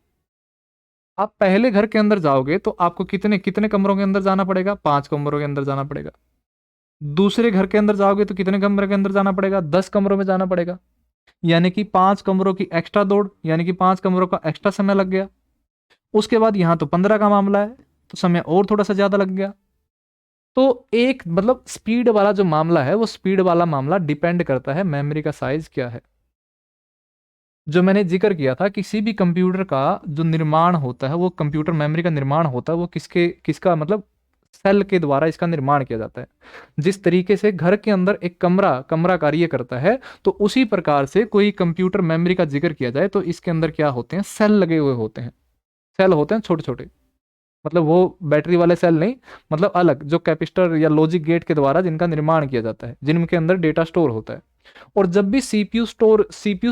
आप पहले घर के अंदर जाओगे तो आपको कितने कितने कमरों के अंदर जाना पड़ेगा, 5 कमरों के अंदर जाना पड़ेगा। दूसरे घर के अंदर जाओगे तो कितने कमरे के अंदर जाना पड़ेगा, 10 कमरों में जाना पड़ेगा। यानी कि 5 कमरों की एक्स्ट्रा दौड़, यानी कि 5 कमरों का एक्स्ट्रा समय लग गया। उसके बाद यहां तो 15 का मामला है तो समय और थोड़ा सा ज्यादा लग गया। तो एक मतलब स्पीड वाला जो मामला है वो स्पीड वाला मामला डिपेंड करता है मेमोरी का साइज क्या है। जो मैंने जिक्र किया था किसी भी कंप्यूटर का जो निर्माण होता है, वो कंप्यूटर मेमोरी का निर्माण होता है वो किसका मतलब सेल के द्वारा इसका निर्माण किया जाता है। जिस तरीके से घर के अंदर एक कमरा कमरा कार्य करता है, तो उसी प्रकार से कोई कंप्यूटर मेमोरी का जिक्र किया जाए तो इसके अंदर क्या होते हैं, सेल लगे हुए होते हैं। सेल होते हैं छोटे छोटे, मतलब वो बैटरी वाले सेल नहीं, मतलब अलग जो कैपेसिटर या लॉजिक गेट के द्वारा जिनका निर्माण किया जाता है, जिनके अंदर डेटा स्टोर होता है। और जब भी सीपीयू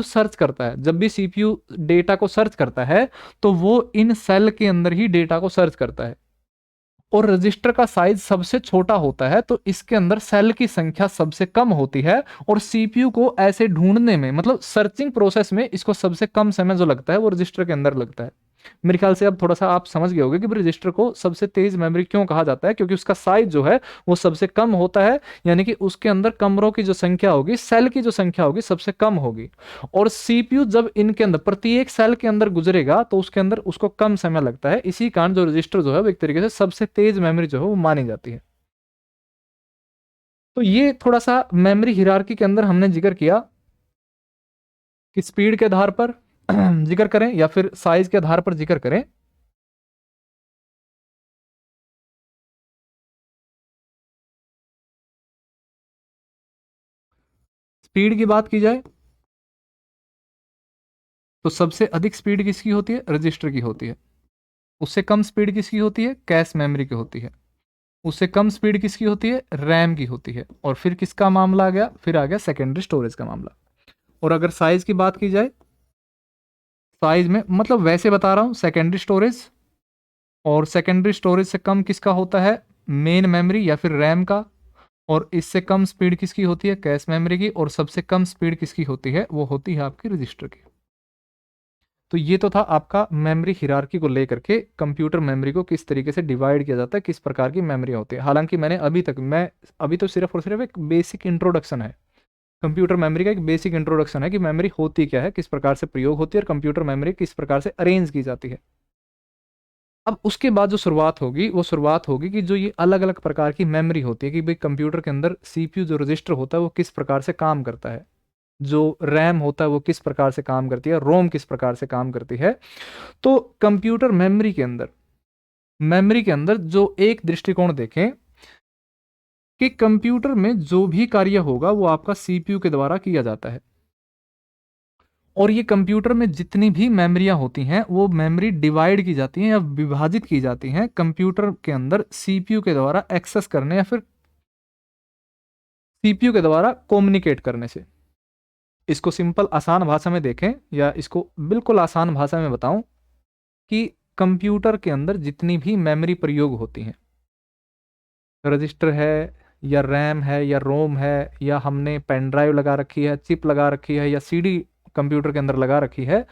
सर्च करता है, जब भी सीपीयू डेटा को सर्च करता है, तो वो इन सेल के अंदर ही डेटा को सर्च करता है। और रजिस्टर का साइज सबसे छोटा होता है तो इसके अंदर सेल की संख्या सबसे कम होती है, और सीपीयू को ऐसे ढूंढने में मतलब सर्चिंग प्रोसेस में इसको सबसे कम समय जो लगता है वो रजिस्टर के अंदर लगता है। मेरे ख्याल से अब थोड़ा सा आप समझ गए होंगे कि रजिस्टर को सबसे तेज मेमोरी क्यों कहा जाता है, क्योंकि उसका साइज जो है वो सबसे कम होता है, यानी कि उसके अंदर कमरों की जो संख्या होगी, सेल की जो संख्या होगी सबसे कम होगी। और सीपीयू जब इनके अंदर प्रत्येक सेल के अंदर गुजरेगा तो उसके अंदर उसको कम समय लगता है। इसी कारण जो रजिस्टर जो है वो एक तरीके से सबसे तेज मेमोरी जो है वो मानी जाती है। तो ये थोड़ा सा मेमोरी हिरार्की के अंदर हमने जिक्र किया कि स्पीड के आधार पर जिक्र करें या फिर साइज के आधार पर जिक्र करें। स्पीड की बात की जाए तो सबसे अधिक स्पीड किसकी होती है, रजिस्टर की होती है। उससे कम स्पीड किसकी होती है, कैश मेमोरी की होती है। उससे कम स्पीड किसकी होती है, रैम की होती है। और फिर किसका मामला आ गया, फिर आ गया सेकेंडरी स्टोरेज का मामला। और अगर साइज की बात की जाए, साइज में मतलब वैसे बता रहा हूं, सेकेंडरी स्टोरेज, और सेकेंडरी स्टोरेज से कम किसका होता है, मेन मेमोरी या फिर रैम का। और इससे कम स्पीड किसकी होती है, कैश मेमोरी की। और सबसे कम स्पीड किसकी होती है, वो होती है आपकी रजिस्टर की। तो ये तो था आपका मेमोरी हिरार्की को लेकर के, कंप्यूटर मेमोरी को किस तरीके से डिवाइड किया जाता है, किस प्रकार की मेमोरी होती है। हालांकि मैंने अभी तो सिर्फ और सिर्फ एक बेसिक इंट्रोडक्शन है, कंप्यूटर मेमोरी का एक बेसिक इंट्रोडक्शन है कि मेमोरी होती क्या है, किस प्रकार से प्रयोग होती है, और कंप्यूटर मेमोरी किस प्रकार से अरेंज की जाती है। अब उसके बाद जो शुरुआत होगी वो शुरुआत होगी कि जो ये अलग अलग प्रकार की मेमोरी होती है, कि भाई कंप्यूटर के अंदर सीपीयू जो रजिस्टर होता है वो किस प्रकार से काम करता है, जो रैम होता है वो किस प्रकार से काम करती है, रोम किस प्रकार से काम करती है। तो कंप्यूटर मेमोरी के अंदर जो एक दृष्टिकोण देखें कि कंप्यूटर में जो भी कार्य होगा वो आपका सीपीयू के द्वारा किया जाता है। और ये कंप्यूटर में जितनी भी मेमोरियां होती हैं वो मेमोरी डिवाइड की जाती हैं या विभाजित की जाती हैं कंप्यूटर के अंदर सीपीयू के द्वारा एक्सेस करने या फिर सीपीयू के द्वारा कम्युनिकेट करने से। इसको सिंपल आसान भाषा में देखें, या इसको बिल्कुल आसान भाषा में बताऊं कि कंप्यूटर के अंदर जितनी भी मेमोरी प्रयोग होती हैं, रजिस्टर है, या रैम है या रोम है या हमने पेन ड्राइव लगा रखी है, चिप लगा रखी है या सीडी कंप्यूटर के अंदर लगा रखी है,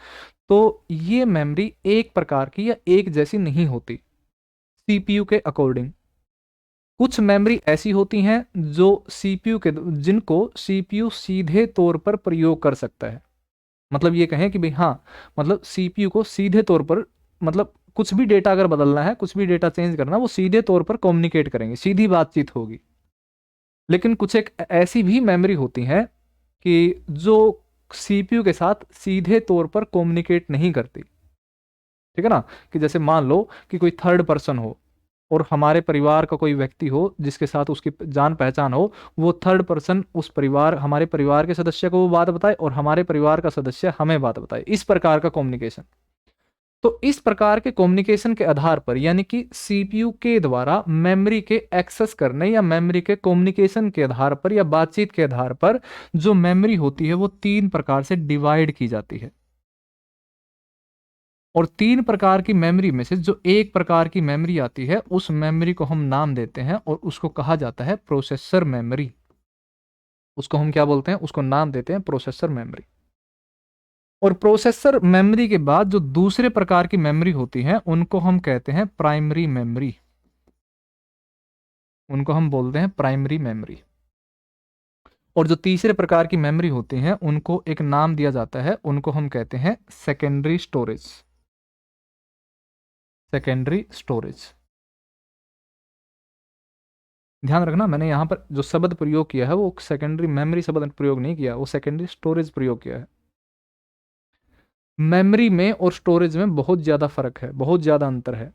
तो ये मेमोरी एक प्रकार की या एक जैसी नहीं होती सीपीयू के अकॉर्डिंग। कुछ मेमोरी ऐसी होती हैं जो सीपीयू के जिनको सीपीयू सीधे तौर पर प्रयोग कर सकता है। मतलब ये कहें कि भाई हाँ, मतलब सीपीयू को सीधे तौर पर, मतलब कुछ भी डेटा अगर बदलना है, कुछ भी डेटा चेंज करना, वो सीधे तौर पर कम्युनिकेट करेंगे, सीधी बातचीत होगी। लेकिन कुछ एक ऐसी भी मेमोरी होती है कि जो सीपीयू के साथ सीधे तौर पर कम्युनिकेट नहीं करती। ठीक है ना, कि जैसे मान लो कि कोई थर्ड पर्सन हो और हमारे परिवार का कोई व्यक्ति हो जिसके साथ उसकी जान पहचान हो, वो थर्ड पर्सन उस परिवार, हमारे परिवार के सदस्य को वो बात बताए और हमारे परिवार का सदस्य हमें बात बताए, इस प्रकार का कम्युनिकेशन। तो इस प्रकार के कम्युनिकेशन के आधार पर, यानी कि सीपीयू के द्वारा मेमोरी के एक्सेस करने या मेमोरी के कम्युनिकेशन के आधार पर या बातचीत के आधार पर जो मेमोरी होती है वो तीन प्रकार से डिवाइड की जाती है। और तीन प्रकार की मेमोरी में से जो एक प्रकार की मेमोरी आती है, उस मेमोरी को हम नाम देते हैं और उसको कहा जाता है प्रोसेसर मेमोरी। उसको हम क्या बोलते हैं? उसको नाम देते हैं प्रोसेसर मेमोरी। और प्रोसेसर मेमोरी के बाद जो दूसरे प्रकार की मेमोरी होती है उनको हम कहते हैं प्राइमरी मेमोरी। उनको हम बोलते हैं प्राइमरी मेमोरी। और जो तीसरे प्रकार की मेमोरी होती हैं उनको एक नाम दिया जाता है, उनको हम कहते हैं सेकेंडरी स्टोरेज। Secondary storage. ध्यान रखना, मैंने यहां पर जो शब्द प्रयोग किया है वो सेकेंडरी मेमोरी शब्द प्रयोग नहीं किया, वो सेकेंडरी स्टोरेज प्रयोग किया है। मेमोरी में और स्टोरेज में बहुत ज्यादा फर्क है, बहुत ज्यादा अंतर है।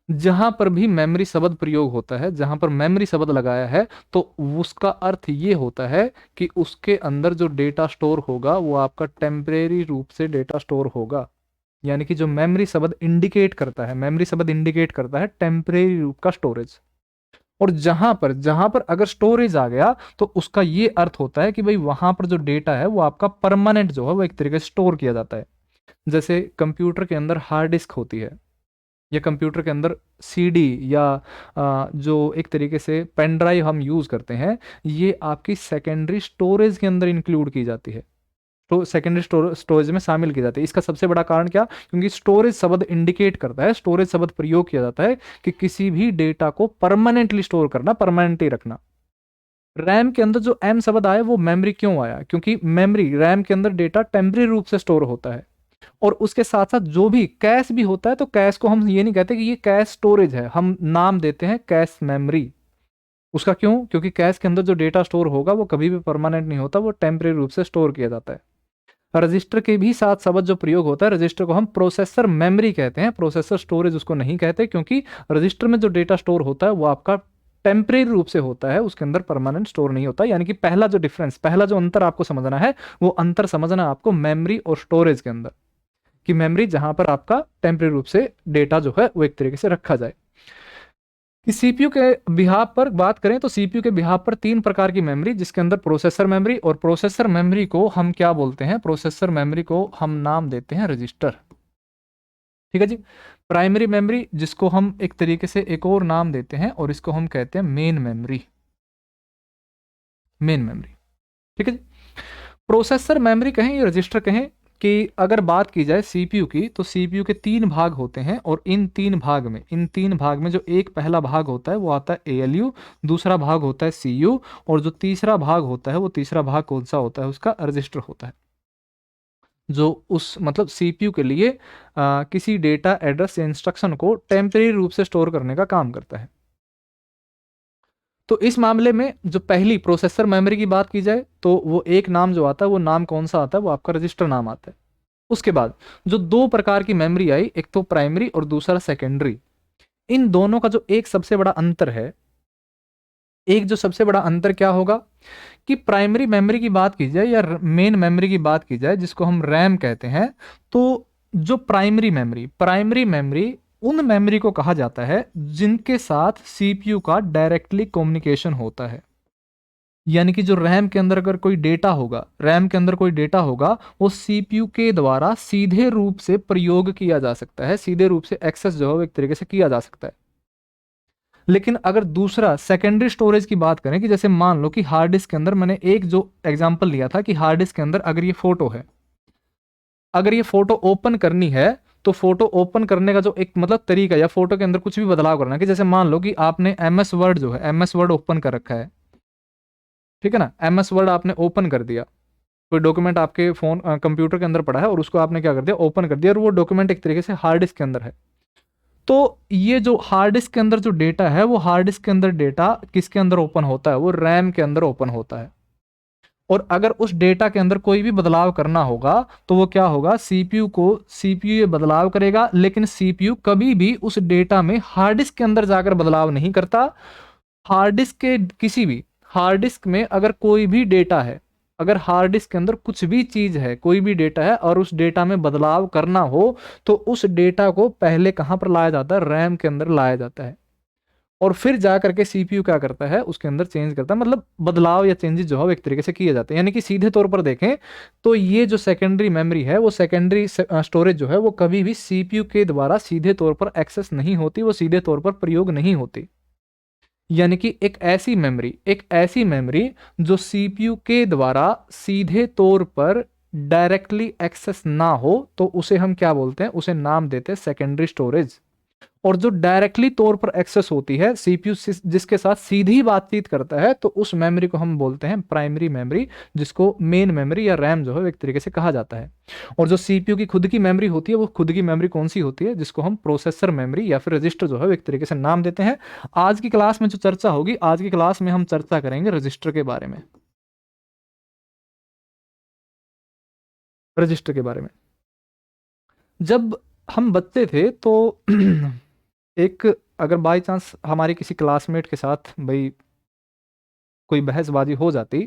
जहां पर भी मेमोरी शब्द प्रयोग होता है, जहां पर मेमोरी शब्द लगाया है, तो उसका अर्थ ये होता है कि उसके अंदर जो डेटा स्टोर होगा वो आपका टेम्परेरी रूप से डेटा स्टोर होगा। यानी कि जो मेमोरी शब्द इंडिकेट करता है, मेमोरी शब्द इंडिकेट करता है टेम्परेरी रूप का स्टोरेज। और जहां पर अगर स्टोरेज आ गया तो उसका ये अर्थ होता है कि भाई वहां पर जो डेटा है वो आपका परमानेंट जो है वो एक तरीके से स्टोर किया जाता है। जैसे कंप्यूटर के अंदर हार्ड डिस्क होती है, या कंप्यूटर के अंदर सीडी, या जो एक तरीके से पेन ड्राइव हम यूज करते हैं, ये आपकी सेकेंडरी स्टोरेज के अंदर इंक्लूड की जाती है, तो सेकेंडरी स्टोरेज में शामिल की जाती है। इसका सबसे बड़ा कारण क्या? क्योंकि स्टोरेज शब्द इंडिकेट करता है, स्टोरेज शब्द प्रयोग किया जाता है कि किसी भी डेटा को परमानेंटली स्टोर करना, परमानेंटली रखना। रैम के अंदर जो एम शब्द आया वो मेमोरी क्यों आया? क्योंकि मेमोरी, रैम के अंदर डेटा टेम्परेरी रूप से स्टोर होता है। और उसके साथ साथ जो भी कैश भी होता है, तो कैश को हम ये नहीं कहते कि ये कैश स्टोरेज है, हम नाम देते हैं कैश मेमोरी। उसका क्यों? क्योंकि कैश के अंदर जो डेटा स्टोर होगा वो कभी भी परमानेंट नहीं होता, वो टेम्परेरी रूप से स्टोर किया जाता है। रजिस्टर के भी साथ शब्द जो प्रयोग होता है, रजिस्टर को हम प्रोसेसर मेमोरी कहते हैं, प्रोसेसर स्टोरेज उसको नहीं कहते, क्योंकि रजिस्टर में जो डेटा स्टोर होता है वो आपका टेम्परेरी रूप से होता है, उसके अंदर परमानेंट स्टोर नहीं होता। यानी कि पहला जो डिफरेंस, पहला जो अंतर आपको समझना है, वो अंतर समझना आपको मेमोरी और स्टोरेज के अंदर, कि मेमोरी जहां पर आपका टेम्परेरी रूप से डेटा जो है वो एक तरीके से रखा जाए। कि सीपीयू के बिहाफ पर बात करें तो सीपीयू के बिहाफ पर तीन प्रकार की मेमोरी, जिसके अंदर प्रोसेसर मेमोरी, और प्रोसेसर मेमोरी को हम क्या बोलते हैं? प्रोसेसर मेमोरी को हम नाम देते हैं रजिस्टर। ठीक है जी। प्राइमरी मेमोरी, जिसको हम एक तरीके से एक और नाम देते हैं और इसको हम कहते हैं मेन मेमोरी। Main memory. ठीक है जी। प्रोसेसर मेमोरी कहें या रजिस्टर कहें, कि अगर बात की जाए सीपीयू की, तो सीपीयू के तीन भाग होते हैं, और इन तीन भाग में जो एक पहला भाग होता है वो आता है एएलयू, दूसरा भाग होता है सीयू, और जो तीसरा भाग होता है, वो तीसरा भाग कौन सा होता है? उसका रजिस्टर होता है, जो उस मतलब सीपीयू के लिए किसी डेटा, एड्रेस या इंस्ट्रक्शन को टेम्परेरी रूप से स्टोर करने का काम करता है। तो इस मामले में जो पहली प्रोसेसर मेमोरी की बात की जाए, तो वो एक नाम जो आता है, वो नाम कौन सा आता है? वो आपका रजिस्टर नाम आता है। उसके बाद जो दो प्रकार की मेमोरी आई, एक तो प्राइमरी और दूसरा सेकेंडरी, इन दोनों का जो एक सबसे बड़ा अंतर है, एक जो सबसे बड़ा अंतर क्या होगा, कि प्राइमरी मेमोरी की बात की जाए या मेन मेमोरी की बात की जाए, जिसको हम रैम कहते हैं, तो जो प्राइमरी मेमोरी उन मेमोरी को कहा जाता है जिनके साथ सीपीयू का डायरेक्टली कम्युनिकेशन होता है। यानी कि जो रैम के अंदर अगर कोई डेटा होगा, रैम के अंदर कोई डेटा होगा, वो सीपीयू के द्वारा सीधे रूप से प्रयोग किया जा सकता है, सीधे रूप से एक्सेस जो है वो एक तरीके से किया जा सकता है। लेकिन अगर दूसरा सेकेंडरी स्टोरेज की बात करें कि जैसे मान लो कि हार्ड डिस्क के अंदर, मैंने एक जो एग्जांपल लिया था कि हार्ड डिस्क के अंदर अगर ये फोटो है, अगर ये फोटो ओपन करनी है तो फोटो ओपन करने का जो एक मतलब तरीका, या फोटो के अंदर कुछ भी बदलाव करना है, कि जैसे मान लो कि आपने एमएस वर्ड जो है, एमएस वर्ड ओपन कर रखा है, ठीक है ना, एमएस वर्ड आपने ओपन कर दिया, कोई डॉक्यूमेंट आपके फोन कंप्यूटर के अंदर पड़ा है और उसको आपने क्या कर दिया, ओपन कर दिया, और वो डॉक्यूमेंट एक तरीके से हार्ड डिस्क के अंदर है। तो ये जो हार्ड डिस्क के अंदर जो डेटा है, वो हार्ड डिस्क के अंदर डेटा किसके अंदर ओपन होता है, वो रैम के अंदर ओपन होता है। और अगर उस डेटा के अंदर कोई भी बदलाव करना होगा तो वो क्या होगा, सीपीयू ये बदलाव करेगा, लेकिन सीपीयू कभी भी उस डेटा में हार्ड डिस्क के अंदर जाकर बदलाव नहीं करता। हार्ड डिस्क के किसी भी हार्ड डिस्क में अगर कोई भी डेटा है, अगर हार्ड डिस्क के अंदर कुछ भी चीज है, कोई भी डेटा है, और उस डेटा में बदलाव करना हो तो उस डेटा को पहले कहां पर लाया जाता है, रैम के अंदर लाया जाता है, और फिर जा करके सीपीयू क्या करता है, उसके अंदर चेंज करता है। मतलब बदलाव या चेंजेस जो है वो एक तरीके से किए जाते हैं। यानी कि सीधे तौर पर देखें तो ये जो सेकेंडरी मेमोरी है, वो सेकेंडरी स्टोरेज जो है, वो कभी भी सीपीयू के द्वारा सीधे तौर पर एक्सेस नहीं होती, वो सीधे तौर पर प्रयोग नहीं होती। यानी कि एक ऐसी मेमोरी जो सीपीयू के द्वारा सीधे तौर पर डायरेक्टली एक्सेस ना हो तो उसे हम क्या बोलते हैं, उसे नाम देते हैं सेकेंडरी स्टोरेज। और जो डायरेक्टली तौर पर एक्सेस होती है, सीपीयू जिसके साथ सीधी बातचीत करता है, तो उस मेमोरी को हम बोलते हैं प्राइमरी मेमोरी, जिसको मेन मेमोरी या रैम जो है एक तरीके से कहा जाता है। और जो सीपीयू की खुद की मेमोरी होती है, वो खुद की मेमोरी कौन सी होती है, जिसको हम प्रोसेसर मेमोरी या फिर रजिस्टर जो है एक तरीके से नाम देते हैं। आज की क्लास में जो चर्चा होगी, आज की क्लास में हम चर्चा करेंगे रजिस्टर के बारे में, रजिस्टर के बारे में। जब हम बच्चे थे तो एक, अगर बाई चांस हमारे किसी क्लासमेट के साथ भाई कोई बहसबाजी हो जाती,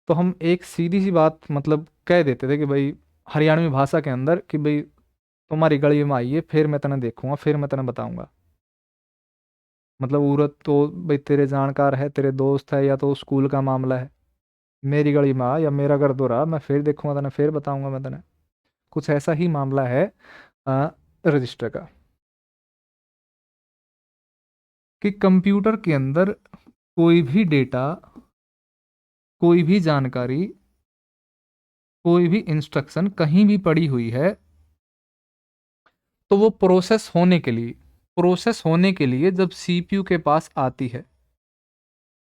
तो हम एक सीधी सी बात मतलब कह देते थे कि भाई हरियाणवी भाषा के अंदर कि भाई तुम्हारी गली में आइए, फिर मैं तने देखूंगा, फिर मैं तने बताऊंगा। मतलब उरत तो भाई तेरे जानकार है, तेरे दोस्त है, या तो स्कूल का मामला है, मेरी गली में आ या मेरा घर दो रहा, मैं फिर देखूंगा तने, फिर बताऊंगा मैं तने। कुछ ऐसा ही मामला है आ, रजिस्टर का, कि कंप्यूटर के अंदर कोई भी डेटा, कोई भी जानकारी, कोई भी इंस्ट्रक्शन कहीं भी पड़ी हुई है, तो वो प्रोसेस होने के लिए जब सीपीयू के पास आती है,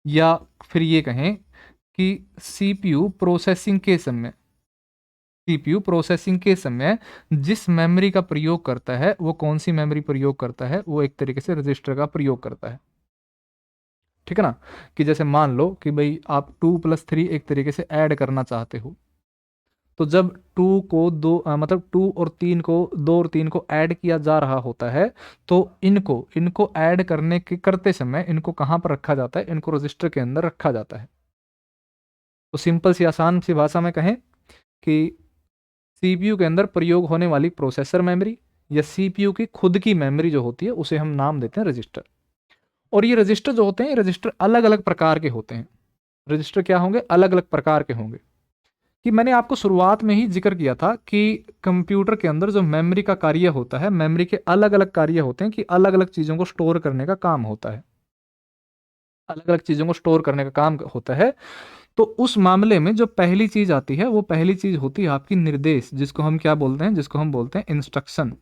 या फिर ये कहें कि सीपीयू प्रोसेसिंग के समय जिस मेमोरी का प्रयोग करता है, वो कौन सी मेमोरी प्रयोग करता है, वो एक तरीके से रजिस्टर का प्रयोग करता है। ठीक है ना, कि जैसे मान लो कि भाई आप 2+3 एक तरीके से ऐड करना चाहते हो, तो जब मतलब 2 और 3 को ऐड किया जा रहा होता है, तो इनको इनको ऐड करते समय इनको कहाँ पर रखा जाता है, इनको रजिस्टर के अंदर रखा जाता है। तो सिंपल सी आसान सी भाषा में कहें कि सीपीयू के अंदर प्रयोग होने वाली प्रोसेसर मेमोरी या सीपीयू की खुद की मेमोरी जो होती है, उसे हम नाम देते हैं रजिस्टर। और ये रजिस्टर जो होते हैं, ये रजिस्टर अलग अलग प्रकार के होते हैं। रजिस्टर क्या होंगे, अलग अलग प्रकार के होंगे। कि मैंने आपको शुरुआत में ही जिक्र किया था कि कंप्यूटर के अंदर जो मेमोरी का कार्य होता है, मेमोरी के अलग अलग कार्य होते हैं, कि अलग अलग चीज़ों को स्टोर करने का काम होता है, अलग अलग चीज़ों को स्टोर करने का काम होता है। तो उस मामले में जो पहली चीज़ आती है, वो पहली चीज़ होती है आपकी निर्देश, जिसको हम क्या बोलते हैं, जिसको हम बोलते हैं इंस्ट्रक्शन,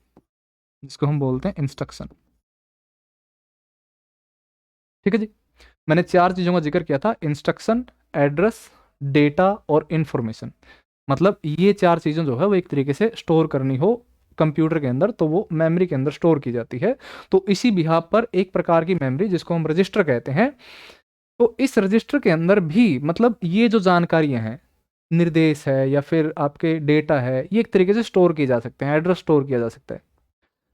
जिसको हम बोलते हैं इंस्ट्रक्शन। ठीक है जी। मैंने 4 चीज़ों का जिक्र किया था, इंस्ट्रक्शन, एड्रेस, डेटा और इंफॉर्मेशन। मतलब ये 4 चीज़ें जो है वो एक तरीके से स्टोर करनी हो कंप्यूटर के अंदर, तो वो मेमोरी के अंदर स्टोर की जाती है। तो इसी बिहाफ पर एक प्रकार की मेमोरी जिसको हम रजिस्टर कहते हैं, तो इस रजिस्टर के अंदर भी मतलब ये जो जानकारियां हैं, निर्देश है या फिर आपके डेटा है, ये एक तरीके से स्टोर किए जा सकते हैं, एड्रेस स्टोर किया जा सकता है।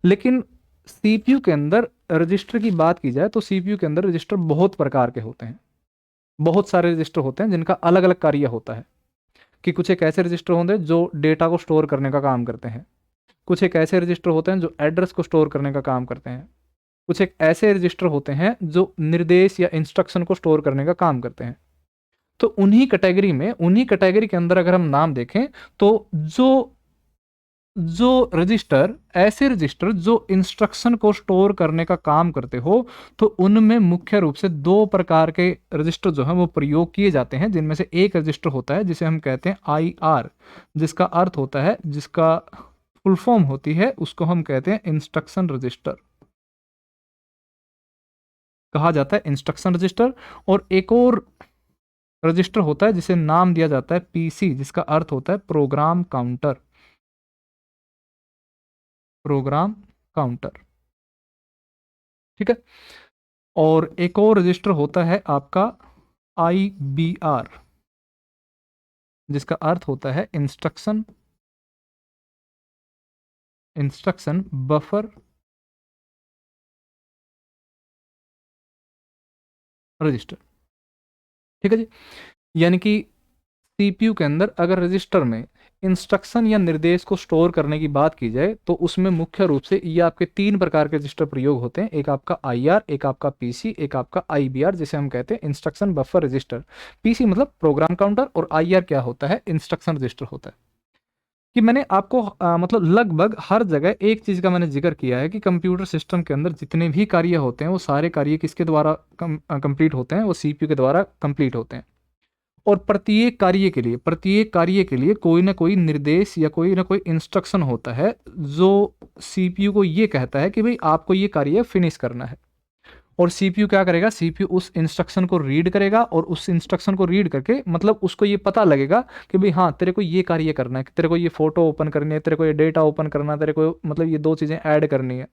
लेकिन सीपीयू के अंदर रजिस्टर की बात की जाए तो सीपीयू के अंदर रजिस्टर बहुत प्रकार के होते हैं, बहुत सारे रजिस्टर होते हैं जिनका अलग अलग कार्य होता है। कि कुछ एक ऐसे रजिस्टर होंगे जो डेटा को स्टोर करने का काम करते हैं, कुछ एक ऐसे रजिस्टर होते हैं जो एड्रेस को स्टोर करने का काम करते हैं, कुछ एक ऐसे रजिस्टर होते हैं जो निर्देश या इंस्ट्रक्शन को स्टोर करने का काम करते हैं। तो उन्हीं कैटेगरी के अंदर अगर हम नाम देखें, तो जो जो रजिस्टर, ऐसे रजिस्टर जो इंस्ट्रक्शन को स्टोर करने का काम करते हो, तो उनमें मुख्य रूप से दो प्रकार के रजिस्टर जो है वो प्रयोग किए जाते हैं, जिनमें से एक रजिस्टर होता है जिसे हम कहते हैं IR, जिसका अर्थ होता है, जिसका फुल फॉर्म होती है, उसको हम कहते हैं इंस्ट्रक्शन रजिस्टर, कहा जाता है इंस्ट्रक्शन रजिस्टर। और एक और रजिस्टर होता है जिसे नाम दिया जाता है PC, जिसका अर्थ होता है प्रोग्राम काउंटर, प्रोग्राम काउंटर, ठीक है। और एक और रजिस्टर होता है आपका IBR, जिसका अर्थ होता है इंस्ट्रक्शन बफर रजिस्टर, ठीक है जी। यानी कि CPU के अंदर अगर रजिस्टर में इंस्ट्रक्शन या निर्देश को स्टोर करने की बात की जाए, तो उसमें मुख्य रूप से ये आपके तीन प्रकार के रजिस्टर प्रयोग होते हैं। एक आपका IR, एक आपका PC, एक आपका IBR, जिसे हम कहते हैं इंस्ट्रक्शन बफर रजिस्टर। PC मतलब प्रोग्राम काउंटर, और IR क्या होता है, इंस्ट्रक्शन रजिस्टर होता है। कि मैंने आपको मतलब लगभग हर जगह एक चीज़ का मैंने जिक्र किया है कि कंप्यूटर सिस्टम के अंदर जितने भी कार्य होते हैं वो सारे कार्य किसके द्वारा कंप्लीट होते हैं, वो CPU के द्वारा कंप्लीट होते हैं। और प्रत्येक कार्य के लिए कोई ना कोई निर्देश या कोई ना कोई इंस्ट्रक्शन होता है जो CPU को ये कहता है कि भाई आपको ये कार्य फिनिश करना है। और CPU क्या करेगा, CPU उस इंस्ट्रक्शन को रीड करेगा, और उस इंस्ट्रक्शन को रीड करके मतलब उसको ये पता लगेगा कि भाई हाँ तेरे को ये कार्य करना है, तेरे को ये फोटो ओपन करनी है, तेरे को ये डेटा ओपन करना है, तेरे को मतलब ये दो चीज़ें ऐड करनी है।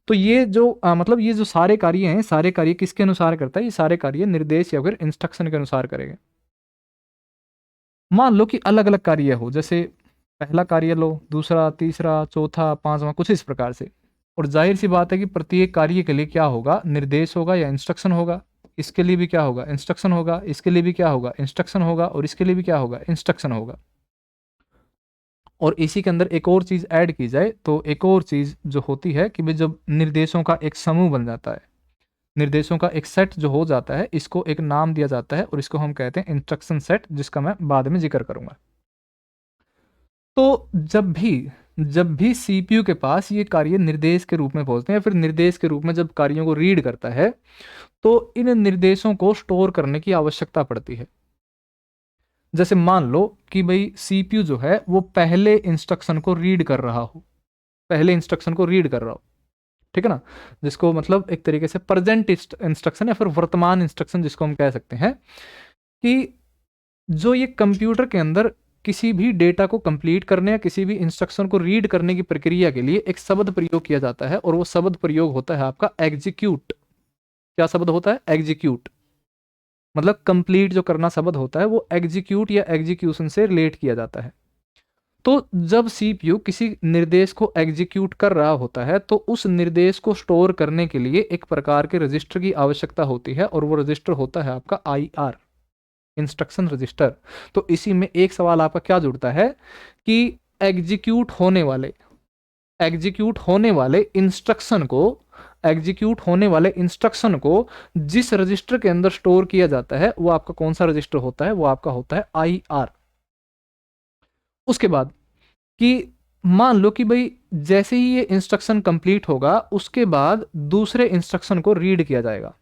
तो ये जो मतलब ये जो सारे कार्य हैं, सारे कार्य किसके अनुसार करता है, ये सारे कार्य निर्देश या फिर इंस्ट्रक्शन के अनुसार करेगा। मान लो कि अलग अलग कार्य हो, जैसे पहला कार्य लो, दूसरा, तीसरा, चौथा, पांचवा, कुछ इस प्रकार से। और जाहिर सी बात है कि प्रत्येक कार्य के लिए क्या होगा, निर्देश होगा या इंस्ट्रक्शन होगा। इसके लिए भी क्या होगा, इंस्ट्रक्शन होगा। इसके लिए भी क्या होगा, इंस्ट्रक्शन होगा। और इसके लिए भी क्या होगा, इंस्ट्रक्शन होगा। और इसी के अंदर एक और चीज़ ऐड की जाए तो एक और चीज़ जो होती है कि भाई जब निर्देशों का एक समूह बन जाता है, निर्देशों का एक सेट जो हो जाता है, इसको एक नाम दिया जाता है और इसको हम कहते हैं इंस्ट्रक्शन सेट, जिसका मैं बाद में जिक्र करूंगा। तो जब भी CPU के पास ये कार्य निर्देश के रूप में पहुंचते हैं या फिर निर्देश के रूप में जब कार्यों को रीड करता है, तो इन निर्देशों को स्टोर करने की आवश्यकता पड़ती है। जैसे मान लो कि भाई CPU जो है वो पहले इंस्ट्रक्शन को रीड कर रहा हो, पहले इंस्ट्रक्शन को रीड कर रहा हो, ठीक है ना, जिसको मतलब एक तरीके से प्रेजेंट इंस्ट्रक्शन या फिर वर्तमान इंस्ट्रक्शन जिसको हम कह सकते हैं, कि जो ये कंप्यूटर के अंदर किसी भी डेटा को कंप्लीट करने या किसी भी इंस्ट्रक्शन को रीड करने की प्रक्रिया के लिए एक शब्द प्रयोग किया जाता है, और वो शब्द प्रयोग होता है आपका एग्जीक्यूट। क्या शब्द होता है, एग्जीक्यूट। मतलब कंप्लीट जो करना शब्द होता है वो एग्जीक्यूट या एग्जीक्यूशन से रिलेट किया जाता है। तो जब CPU किसी निर्देश को एग्जीक्यूट कर रहा होता है, तो उस निर्देश को स्टोर करने के लिए एक प्रकार के रजिस्टर की आवश्यकता होती है, और वो रजिस्टर होता है आपका IR, इंस्ट्रक्शन रजिस्टर। तो इसी में एक सवाल आपका क्या जुड़ता है कि एग्जीक्यूट होने वाले इंस्ट्रक्शन को जिस रजिस्टर के अंदर स्टोर किया जाता है, वो आपका कौन सा रजिस्टर होता है, वो आपका होता है IR। उसके बाद कि मान लो कि भाई जैसे ही ये इंस्ट्रक्शन कंप्लीट होगा, उसके बाद दूसरे इंस्ट्रक्शन को रीड किया जाएगा,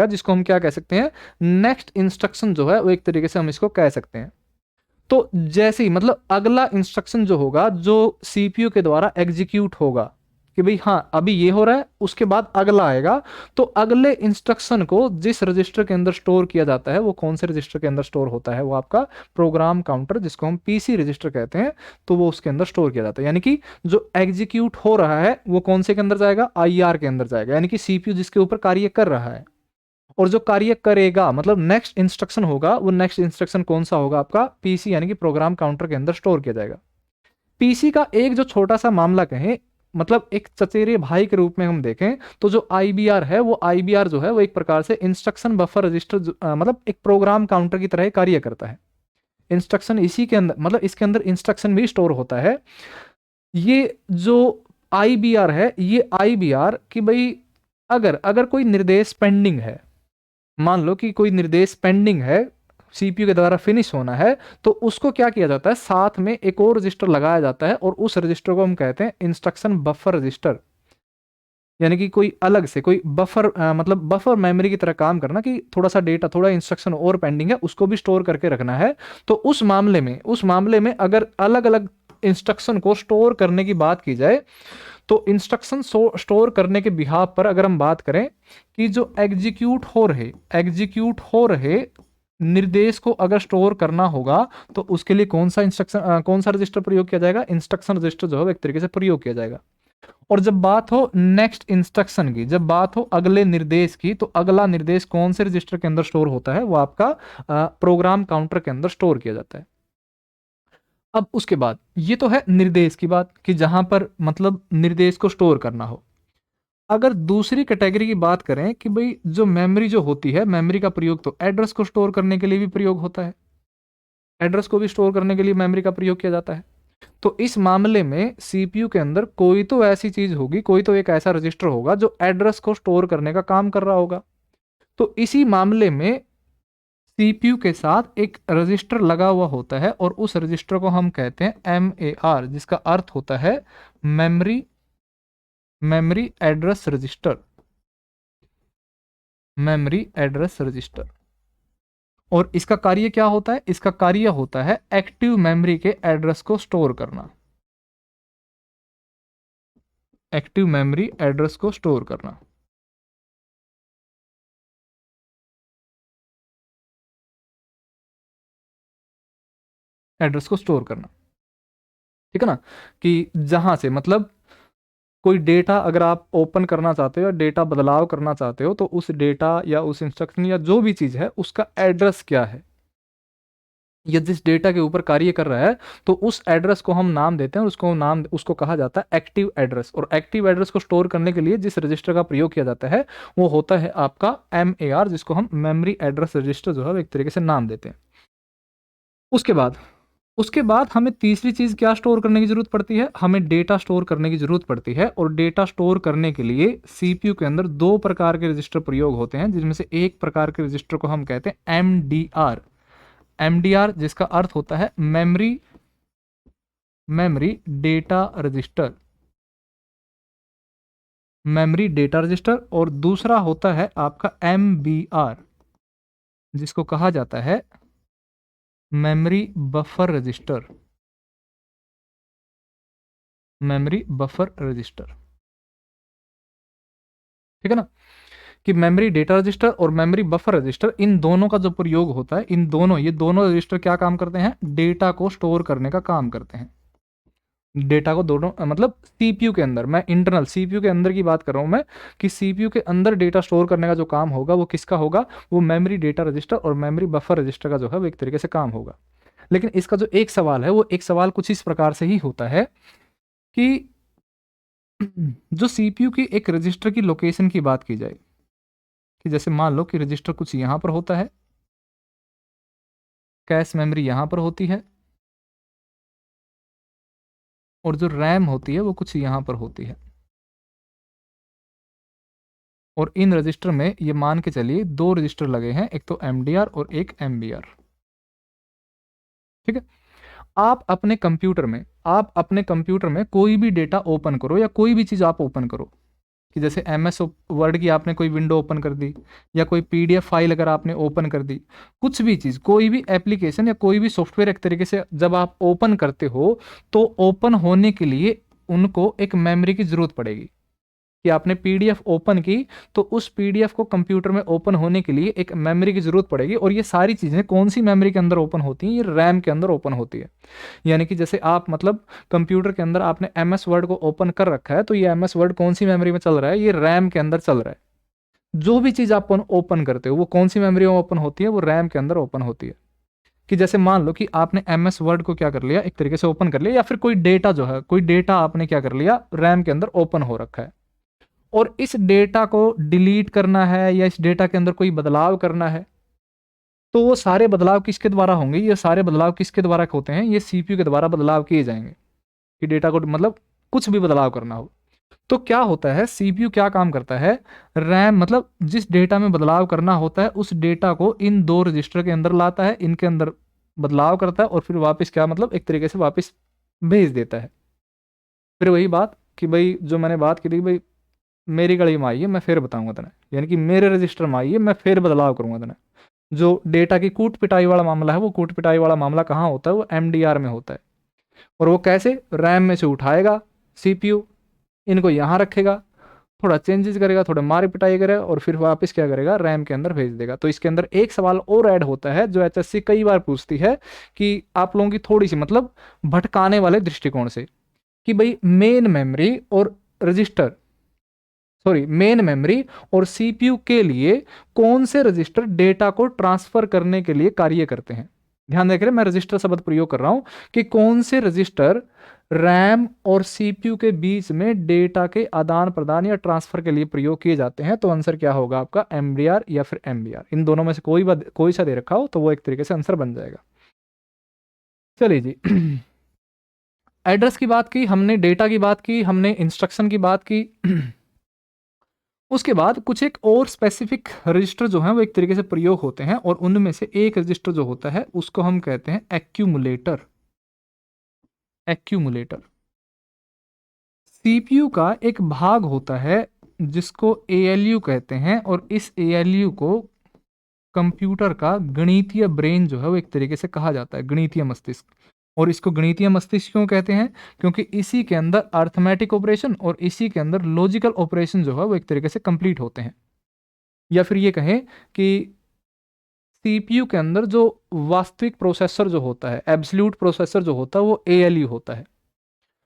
जिसको हम क्या कह सकते हैं, नेक्स्ट इंस्ट्रक्शन जो है वो एक तरीके से हम इसको कह सकते हैं। तो जैसे ही मतलब अगला इंस्ट्रक्शन जो होगा, जो CPU के द्वारा एग्जीक्यूट होगा कि भाई हाँ अभी ये हो रहा है, उसके बाद अगला आएगा, तो अगले इंस्ट्रक्शन को जिस रजिस्टर के अंदर स्टोर किया जाता है, वो कौन से रजिस्टर के अंदर स्टोर होता है, वो आपका प्रोग्राम काउंटर, जिसको हम PC रजिस्टर कहते हैं, तो वो उसके अंदर स्टोर किया जाता है। यानी कि जो एग्जीक्यूट हो रहा है वो कौन से के अंदर जाएगा, IR के अंदर जाएगा, यानी कि CPU जिसके ऊपर कार्य कर रहा है। और जो कार्य करेगा मतलब नेक्स्ट इंस्ट्रक्शन होगा, वो नेक्स्ट इंस्ट्रक्शन कौन सा होगा, आपका PC यानी कि प्रोग्राम काउंटर के अंदर स्टोर किया जाएगा। PC का एक जो छोटा सा मामला कहें, मतलब एक चचेरे भाई के रूप में हम देखें, तो जो IBR है, वो IBR जो है वो एक प्रकार से इंस्ट्रक्शन बफर रजिस्टर मतलब एक प्रोग्राम काउंटर की तरह कार्य करता है। इंस्ट्रक्शन इसी के अंदर मतलब इसके अंदर इंस्ट्रक्शन भी स्टोर होता है। ये जो IBR है, ये IBR कि भाई अगर कोई निर्देश पेंडिंग है, मान लो कि कोई निर्देश पेंडिंग है सीपीयू के द्वारा फिनिश होना है, तो उसको क्या किया जाता है, साथ में एक और रजिस्टर लगाया जाता है और उस रजिस्टर को हम कहते हैं इंस्ट्रक्शन बफर रजिस्टर। यानी कि कोई अलग से कोई बफर मतलब बफर मेमोरी की तरह काम करना, कि थोड़ा सा डेटा, थोड़ा इंस्ट्रक्शन और पेंडिंग है, उसको भी स्टोर करके रखना है। तो उस मामले में अगर अलग अलग इंस्ट्रक्शन को स्टोर करने की बात की जाए, तो इंस्ट्रक्शन स्टोर करने के बिहाफ पर अगर हम बात करें कि जो एग्जीक्यूट हो रहे निर्देश को अगर स्टोर करना होगा, तो उसके लिए कौन सा रजिस्टर प्रयोग किया जाएगा, इंस्ट्रक्शन रजिस्टर जो है एक तरीके से प्रयोग किया जाएगा। और जब बात हो नेक्स्ट इंस्ट्रक्शन की, जब बात हो अगले निर्देश की, तो अगला निर्देश कौन से रजिस्टर के अंदर स्टोर होता है, वो आपका प्रोग्राम काउंटर के अंदर स्टोर किया जाता है। अब उसके बाद ये तो है निर्देश की बात, कि जहां पर मतलब निर्देश को स्टोर करना हो। अगर दूसरी कैटेगरी की बात करें कि भाई जो मेमोरी जो होती है, मेमोरी का प्रयोग तो एड्रेस को स्टोर करने के लिए भी प्रयोग होता है, एड्रेस को भी स्टोर करने के लिए मेमोरी का प्रयोग किया जाता है। तो इस मामले में सीपीयू के अंदर कोई तो ऐसी चीज होगी, कोई तो एक ऐसा रजिस्टर होगा जो एड्रेस को स्टोर करने का काम कर रहा होगा। तो इसी मामले में सीपीयू के साथ एक रजिस्टर लगा हुआ होता है और उस रजिस्टर को हम कहते हैं MAR, जिसका अर्थ होता है memory address register. Memory address register. और इसका कार्य क्या होता है, इसका कार्य होता है एक्टिव मेमोरी के एड्रेस को स्टोर करना, एक्टिव मेमोरी एड्रेस को स्टोर करना। एड्रेस को स्टोर करना, ठीक है ना, कि जहां से मतलब कोई डेटा अगर आप ओपन करना चाहते हो या डेटा बदलाव करना चाहते हो, तो उस डेटा या उस इंस्ट्रक्शन या जो भी चीज है उसका एड्रेस क्या है, या जिस डेटा के ऊपर कार्य कर रहा है, तो उस एड्रेस को हम नाम देते हैं, उसको कहा जाता है एक्टिव एड्रेस। और एक्टिव एड्रेस को स्टोर करने के लिए जिस रजिस्टर का प्रयोग किया जाता है वो होता है आपका MAR, जिसको हम मेमोरी एड्रेस रजिस्टर जो है एक तरीके से नाम देते हैं। उसके बाद हमें तीसरी चीज क्या स्टोर करने की जरूरत पड़ती है, हमें डेटा स्टोर करने की जरूरत पड़ती है। और डेटा स्टोर करने के लिए सीपीयू के अंदर दो प्रकार के रजिस्टर प्रयोग होते हैं, जिनमें से एक प्रकार के रजिस्टर को हम कहते हैं MDR, जिसका अर्थ होता है memory data register, memory data register. और दूसरा होता है आपका MBR, जिसको कहा जाता है memory buffer register, memory buffer register, ठीक है ना, कि मेमोरी डेटा रजिस्टर और मेमोरी बफर रजिस्टर, इन दोनों का जो प्रयोग होता है, ये दोनों रजिस्टर क्या काम करते हैं, डेटा को स्टोर करने का काम करते हैं। डेटा को दोनों मतलब सीपीयू के अंदर, मैं इंटरनल सीपीयू के अंदर की बात कर रहा हूं मैं, कि सीपीयू के अंदर डेटा स्टोर करने का जो काम होगा वो किसका होगा, वो मेमोरी डेटा रजिस्टर और मेमोरी बफर रजिस्टर का जो है वो एक तरीके से काम होगा। लेकिन इसका जो एक सवाल है, वो एक सवाल कुछ इस प्रकार से ही होता है कि जो सीपीयू की एक रजिस्टर की लोकेशन की बात की जाए, कि जैसे मान लो कि रजिस्टर कुछ यहां पर होता है, कैश मेमोरी यहां पर होती है, और जो रैम होती है वो कुछ यहां पर होती है। और इन रजिस्टर में ये मान के चलिए दो रजिस्टर लगे हैं, एक तो MDR और एक MBR, ठीक है। आप अपने कंप्यूटर में कोई भी डेटा ओपन करो या कोई भी चीज आप ओपन करो, कि जैसे MS वर्ड की आपने कोई विंडो ओपन कर दी, या कोई PDF फाइल अगर आपने ओपन कर दी, कुछ भी चीज़, कोई भी एप्लीकेशन या कोई भी सॉफ्टवेयर एक तरीके से जब आप ओपन करते हो, तो ओपन होने के लिए उनको एक मेमोरी की ज़रूरत पड़ेगी। कि आपने PDF ओपन की, तो उस PDF को कंप्यूटर में ओपन होने के लिए एक मेमोरी की ज़रूरत पड़ेगी। और ये सारी चीज़ें कौन सी मेमोरी के अंदर ओपन होती हैं, ये रैम के अंदर ओपन होती है। यानी कि जैसे आप मतलब कंप्यूटर के अंदर आपने MS वर्ड को ओपन कर रखा है, तो ये MS वर्ड कौन सी मेमोरी में चल रहा है, ये रैम के अंदर चल रहा है। जो भी चीज़ आप ओपन करते हो वो कौन सी मेमोरी में ओपन होती है, वो रैम के अंदर ओपन होती है। कि जैसे मान लो कि आपने MS वर्ड को क्या कर लिया, एक तरीके से ओपन कर लिया, या फिर कोई डेटा जो है, कोई डेटा आपने क्या कर लिया, रैम के अंदर ओपन हो रखा है, और इस डेटा को डिलीट करना है या इस डेटा के अंदर कोई बदलाव करना है, तो वो सारे बदलाव किसके द्वारा होंगे, ये सारे बदलाव किसके द्वारा होते हैं, ये CPU के द्वारा बदलाव किए जाएंगे। कि डेटा को मतलब कुछ भी बदलाव करना हो, तो क्या होता है, सीपीयू क्या काम करता है, रैम मतलब जिस डेटा में बदलाव करना होता है उस डेटा को इन दो रजिस्टर के अंदर लाता है, इनके अंदर बदलाव करता है और फिर वापस क्या मतलब एक तरीके से वापस भेज देता है। फिर वही बात कि भाई जो मैंने बात की थी भाई, मेरी कड़ी में आई है मैं फिर बताऊंगा तेने, यानी कि मेरे रजिस्टर में आई है मैं फिर बदलाव करूंगा तेने। जो डेटा की कूट पिटाई वाला मामला है, वो कूट पिटाई वाला मामला कहाँ होता है, वो एमडीआर में होता है। और वो कैसे, रैम में से उठाएगा सीपीयू, इनको यहाँ रखेगा, थोड़ा चेंजेस करेगा, थोड़ा मार पिटाई करेगा और फिर वापस क्या करेगा, रैम के अंदर भेज देगा। तो इसके अंदर एक सवाल और ऐड होता है जो एचएससी कई बार पूछती है कि आप लोगों की थोड़ी सी मतलब भटकाने वाले दृष्टिकोण से, कि भाई मेन मेमोरी और रजिस्टर, सॉरी मेन मेमोरी और सीपीयू के लिए कौन से रजिस्टर डेटा को ट्रांसफर करने के लिए कार्य करते हैं। ध्यान देख रहे, मैं रजिस्टर शब्द प्रयोग कर रहा हूं कि कौन से रजिस्टर रैम और सीपीयू के बीच में डेटा के आदान प्रदान या ट्रांसफर के लिए प्रयोग किए जाते हैं। तो आंसर क्या होगा आपका, एमडीआर या फिर एमबीआर, इन दोनों में से कोई सा दे रखा हो तो वो एक तरीके से आंसर बन जाएगा। चलिए जी एड्रेस की बात की हमने, डेटा की बात की हमने, इंस्ट्रक्शन की बात की उसके बाद कुछ एक और स्पेसिफिक रजिस्टर जो है वो एक तरीके से प्रयोग होते हैं और उनमें से एक रजिस्टर जो होता है उसको हम कहते हैं एक्यूमुलेटर। एक्यूमुलेटर सीपीयू का एक भाग होता है जिसको एएलयू कहते हैं और इस एएलयू को कंप्यूटर का गणितीय ब्रेन जो है वो एक तरीके से कहा जाता है, गणितीय मस्तिष्क। और इसको गणितीय मस्तिष्क क्यों कहते हैं, क्योंकि इसी के अंदर अर्थमेटिक ऑपरेशन और इसी के अंदर लॉजिकल ऑपरेशन जो है वो एक तरीके से कंप्लीट होते हैं। या फिर ये कहें कि सीपीयू के अंदर जो वास्तविक प्रोसेसर जो होता है, एब्सोल्यूट प्रोसेसर जो होता है वो एएलयू होता है।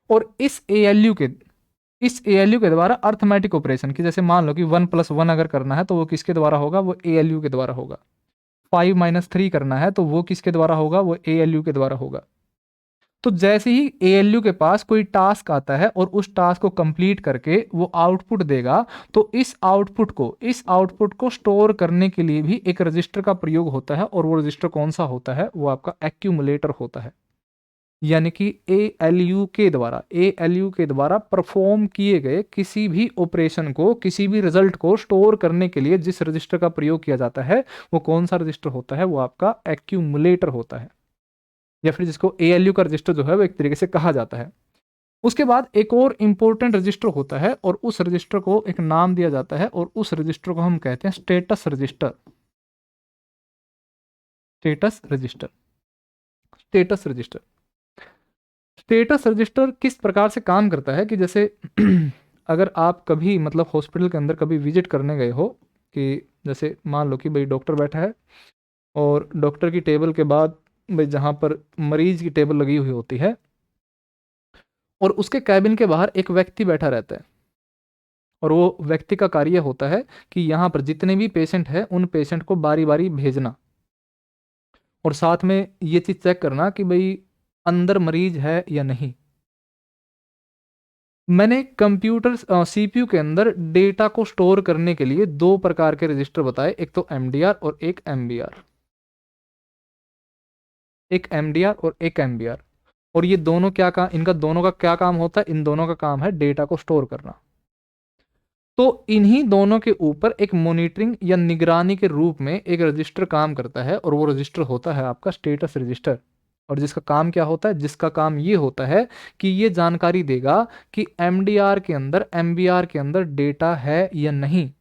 और इस एएलयू के द्वारा अर्थमेटिक ऑपरेशन की, जैसे मान लो कि 1+1 अगर करना है तो वो किसके द्वारा होगा, वो एएलयू के द्वारा होगा। 5-3 करना है तो वो किसके द्वारा होगा, वो एएलयू के द्वारा होगा। तो जैसे ही एएलयू के पास कोई टास्क आता है और उस टास्क को कंप्लीट करके वो आउटपुट देगा, तो इस आउटपुट को स्टोर करने के लिए भी एक रजिस्टर का प्रयोग होता है। और वो रजिस्टर कौन सा होता है, वो आपका एक्यूमुलेटर होता है। यानी कि एएलयू के द्वारा परफॉर्म किए गए किसी भी ऑपरेशन को, किसी भी रिजल्ट को स्टोर करने के लिए जिस रजिस्टर का प्रयोग किया जाता है वो कौन सा रजिस्टर होता है, वो आपका एक्यूमुलेटर होता है। या फिर जिसको एएलयू का रजिस्टर जो है वो एक तरीके से कहा जाता है। उसके बाद एक और इंपॉर्टेंट रजिस्टर होता है और उस रजिस्टर को एक नाम दिया जाता है और उस रजिस्टर को हम कहते हैं status register. Status register status register status register किस प्रकार से काम करता है कि जैसे अगर आप कभी मतलब हॉस्पिटल के अंदर कभी विजिट करने गए हो, कि जैसे मान लो कि भाई डॉक्टर बैठा है और डॉक्टर की टेबल के बाद भाई जहाँ पर मरीज की टेबल लगी हुई होती है और उसके कैबिन के बाहर एक व्यक्ति बैठा रहता है। और वो व्यक्ति का कार्य होता है कि यहाँ पर जितने भी पेशेंट हैं उन पेशेंट को बारी बारी भेजना और साथ में ये चीज़ चेक करना कि भाई अंदर मरीज है या नहीं। मैंने कंप्यूटर सीपीयू के अंदर डेटा को स्टोर करने के लिए दो प्रकार के रजिस्टर बताए, एक तो एमडीआर और एक एमबीआर। एक एमडीआर और एक एमबीआर। और ये दोनों इनका दोनों का क्या काम होता है, इन दोनों का काम है डेटा को स्टोर करना। तो इन्हीं दोनों के ऊपर एक मॉनिटरिंग या निगरानी के रूप में एक रजिस्टर काम करता है और वो रजिस्टर होता है आपका स्टेटस रजिस्टर। और जिसका काम क्या होता है, जिसका काम ये होता है कि ये जानकारी देगा कि एमडीआर के अंदर, एमबीआर के अंदर डेटा है या नहीं।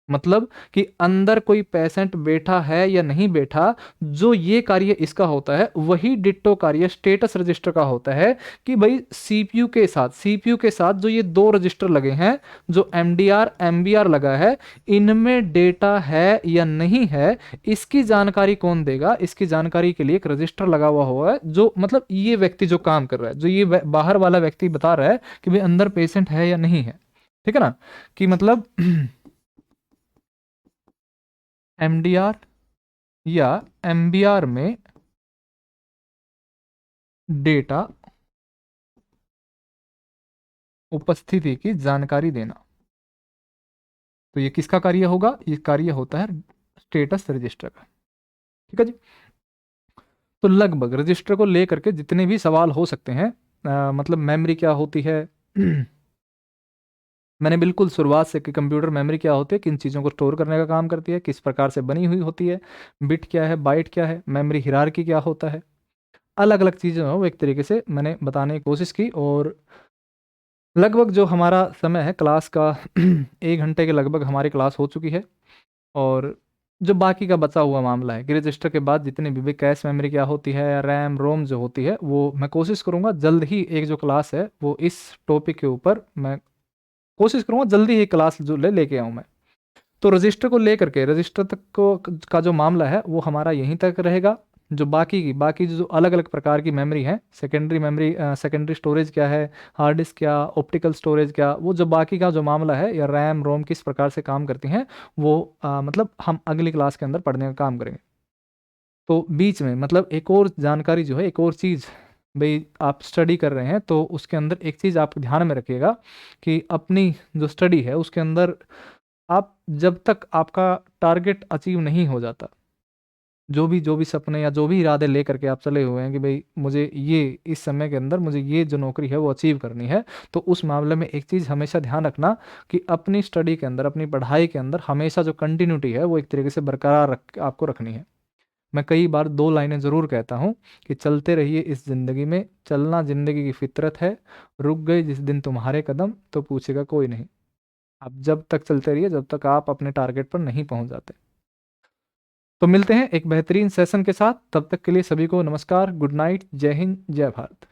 मतलब कि अंदर कोई पेशेंट बैठा है या नहीं बैठा, जो ये कार्य इसका होता है वही डिट्टो कार्य स्टेटस रजिस्टर का होता है। कि भाई सीपीयू के साथ जो ये दो रजिस्टर लगे हैं, जो एमडीआर एमबीआर लगा है, इनमें डेटा है या नहीं है, इसकी जानकारी कौन देगा। इसकी जानकारी के लिए एक रजिस्टर लगा हुआ है, जो मतलब ये व्यक्ति जो काम कर रहा है, जो ये बाहर वाला व्यक्ति बता रहा है कि भाई अंदर पेशेंट है या नहीं है। ठीक है ना, कि मतलब एमडीआर या एमबीआर में डेटा उपस्थिति की जानकारी देना। तो ये किसका कार्य होगा, ये कार्य होता है स्टेटस रजिस्टर का। ठीक है जी। तो लगभग रजिस्टर को लेकर के जितने भी सवाल हो सकते हैं, मतलब मेमोरी क्या होती है मैंने बिल्कुल शुरुआत से कि कंप्यूटर मेमोरी क्या होती है, किन चीज़ों को स्टोर करने का काम करती है, किस प्रकार से बनी हुई होती है, बिट क्या है, बाइट क्या है, मेमोरी हिरार्की क्या होता है, अलग-अलग चीज़ें हैं वो एक तरीके से मैंने बताने की कोशिश की। और लगभग जो हमारा समय है क्लास का 1 घंटे के लगभग हमारी क्लास हो चुकी है। और जो बाकी का बचा हुआ मामला है कि रजिस्टर के बाद जितनी भी कैश मेमोरी क्या होती है या रैम, रोम जो होती है, वो मैं कोशिश करूँगा जल्द ही एक जो क्लास है वो इस टॉपिक के ऊपर मैं कोशिश करूँगा जल्दी ही क्लास जो लेके आऊँ मैं। तो रजिस्टर को लेकर के रजिस्टर तक को का जो मामला है वो हमारा यहीं तक रहेगा। जो बाकी जो अलग-अलग प्रकार की मेमोरी है, सेकेंडरी मेमोरी सेकेंडरी स्टोरेज क्या है, हार्ड डिस्क क्या, ऑप्टिकल स्टोरेज क्या, वो जो बाकी का जो मामला है या रैम, रोम किस प्रकार से काम करती हैं, वो मतलब हम अगली क्लास के अंदर पढ़ने का काम करेंगे। तो बीच में मतलब एक और जानकारी जो है, एक और चीज़, भई आप स्टडी कर रहे हैं तो उसके अंदर एक चीज़ आप ध्यान में रखिएगा कि अपनी जो स्टडी है उसके अंदर आप जब तक आपका टारगेट अचीव नहीं हो जाता, जो भी सपने या जो भी इरादे लेकर के आप चले हुए हैं कि भई मुझे ये इस समय के अंदर मुझे ये जो नौकरी है वो अचीव करनी है, तो उस मामले में एक चीज़ हमेशा ध्यान रखना कि अपनी स्टडी के अंदर, अपनी पढ़ाई के अंदर हमेशा जो कंटिन्यूटी है वो एक तरीके से बरकरार आपको रखनी है। मैं कई बार 2 लाइनें ज़रूर कहता हूँ कि चलते रहिए इस ज़िंदगी में, चलना ज़िंदगी की फ़ितरत है, रुक गए जिस दिन तुम्हारे कदम तो पूछेगा कोई नहीं। आप जब तक चलते रहिए जब तक आप अपने टारगेट पर नहीं पहुँच जाते। तो मिलते हैं एक बेहतरीन सेशन के साथ, तब तक के लिए सभी को नमस्कार, गुड नाइट, जय हिंद, जय भारत।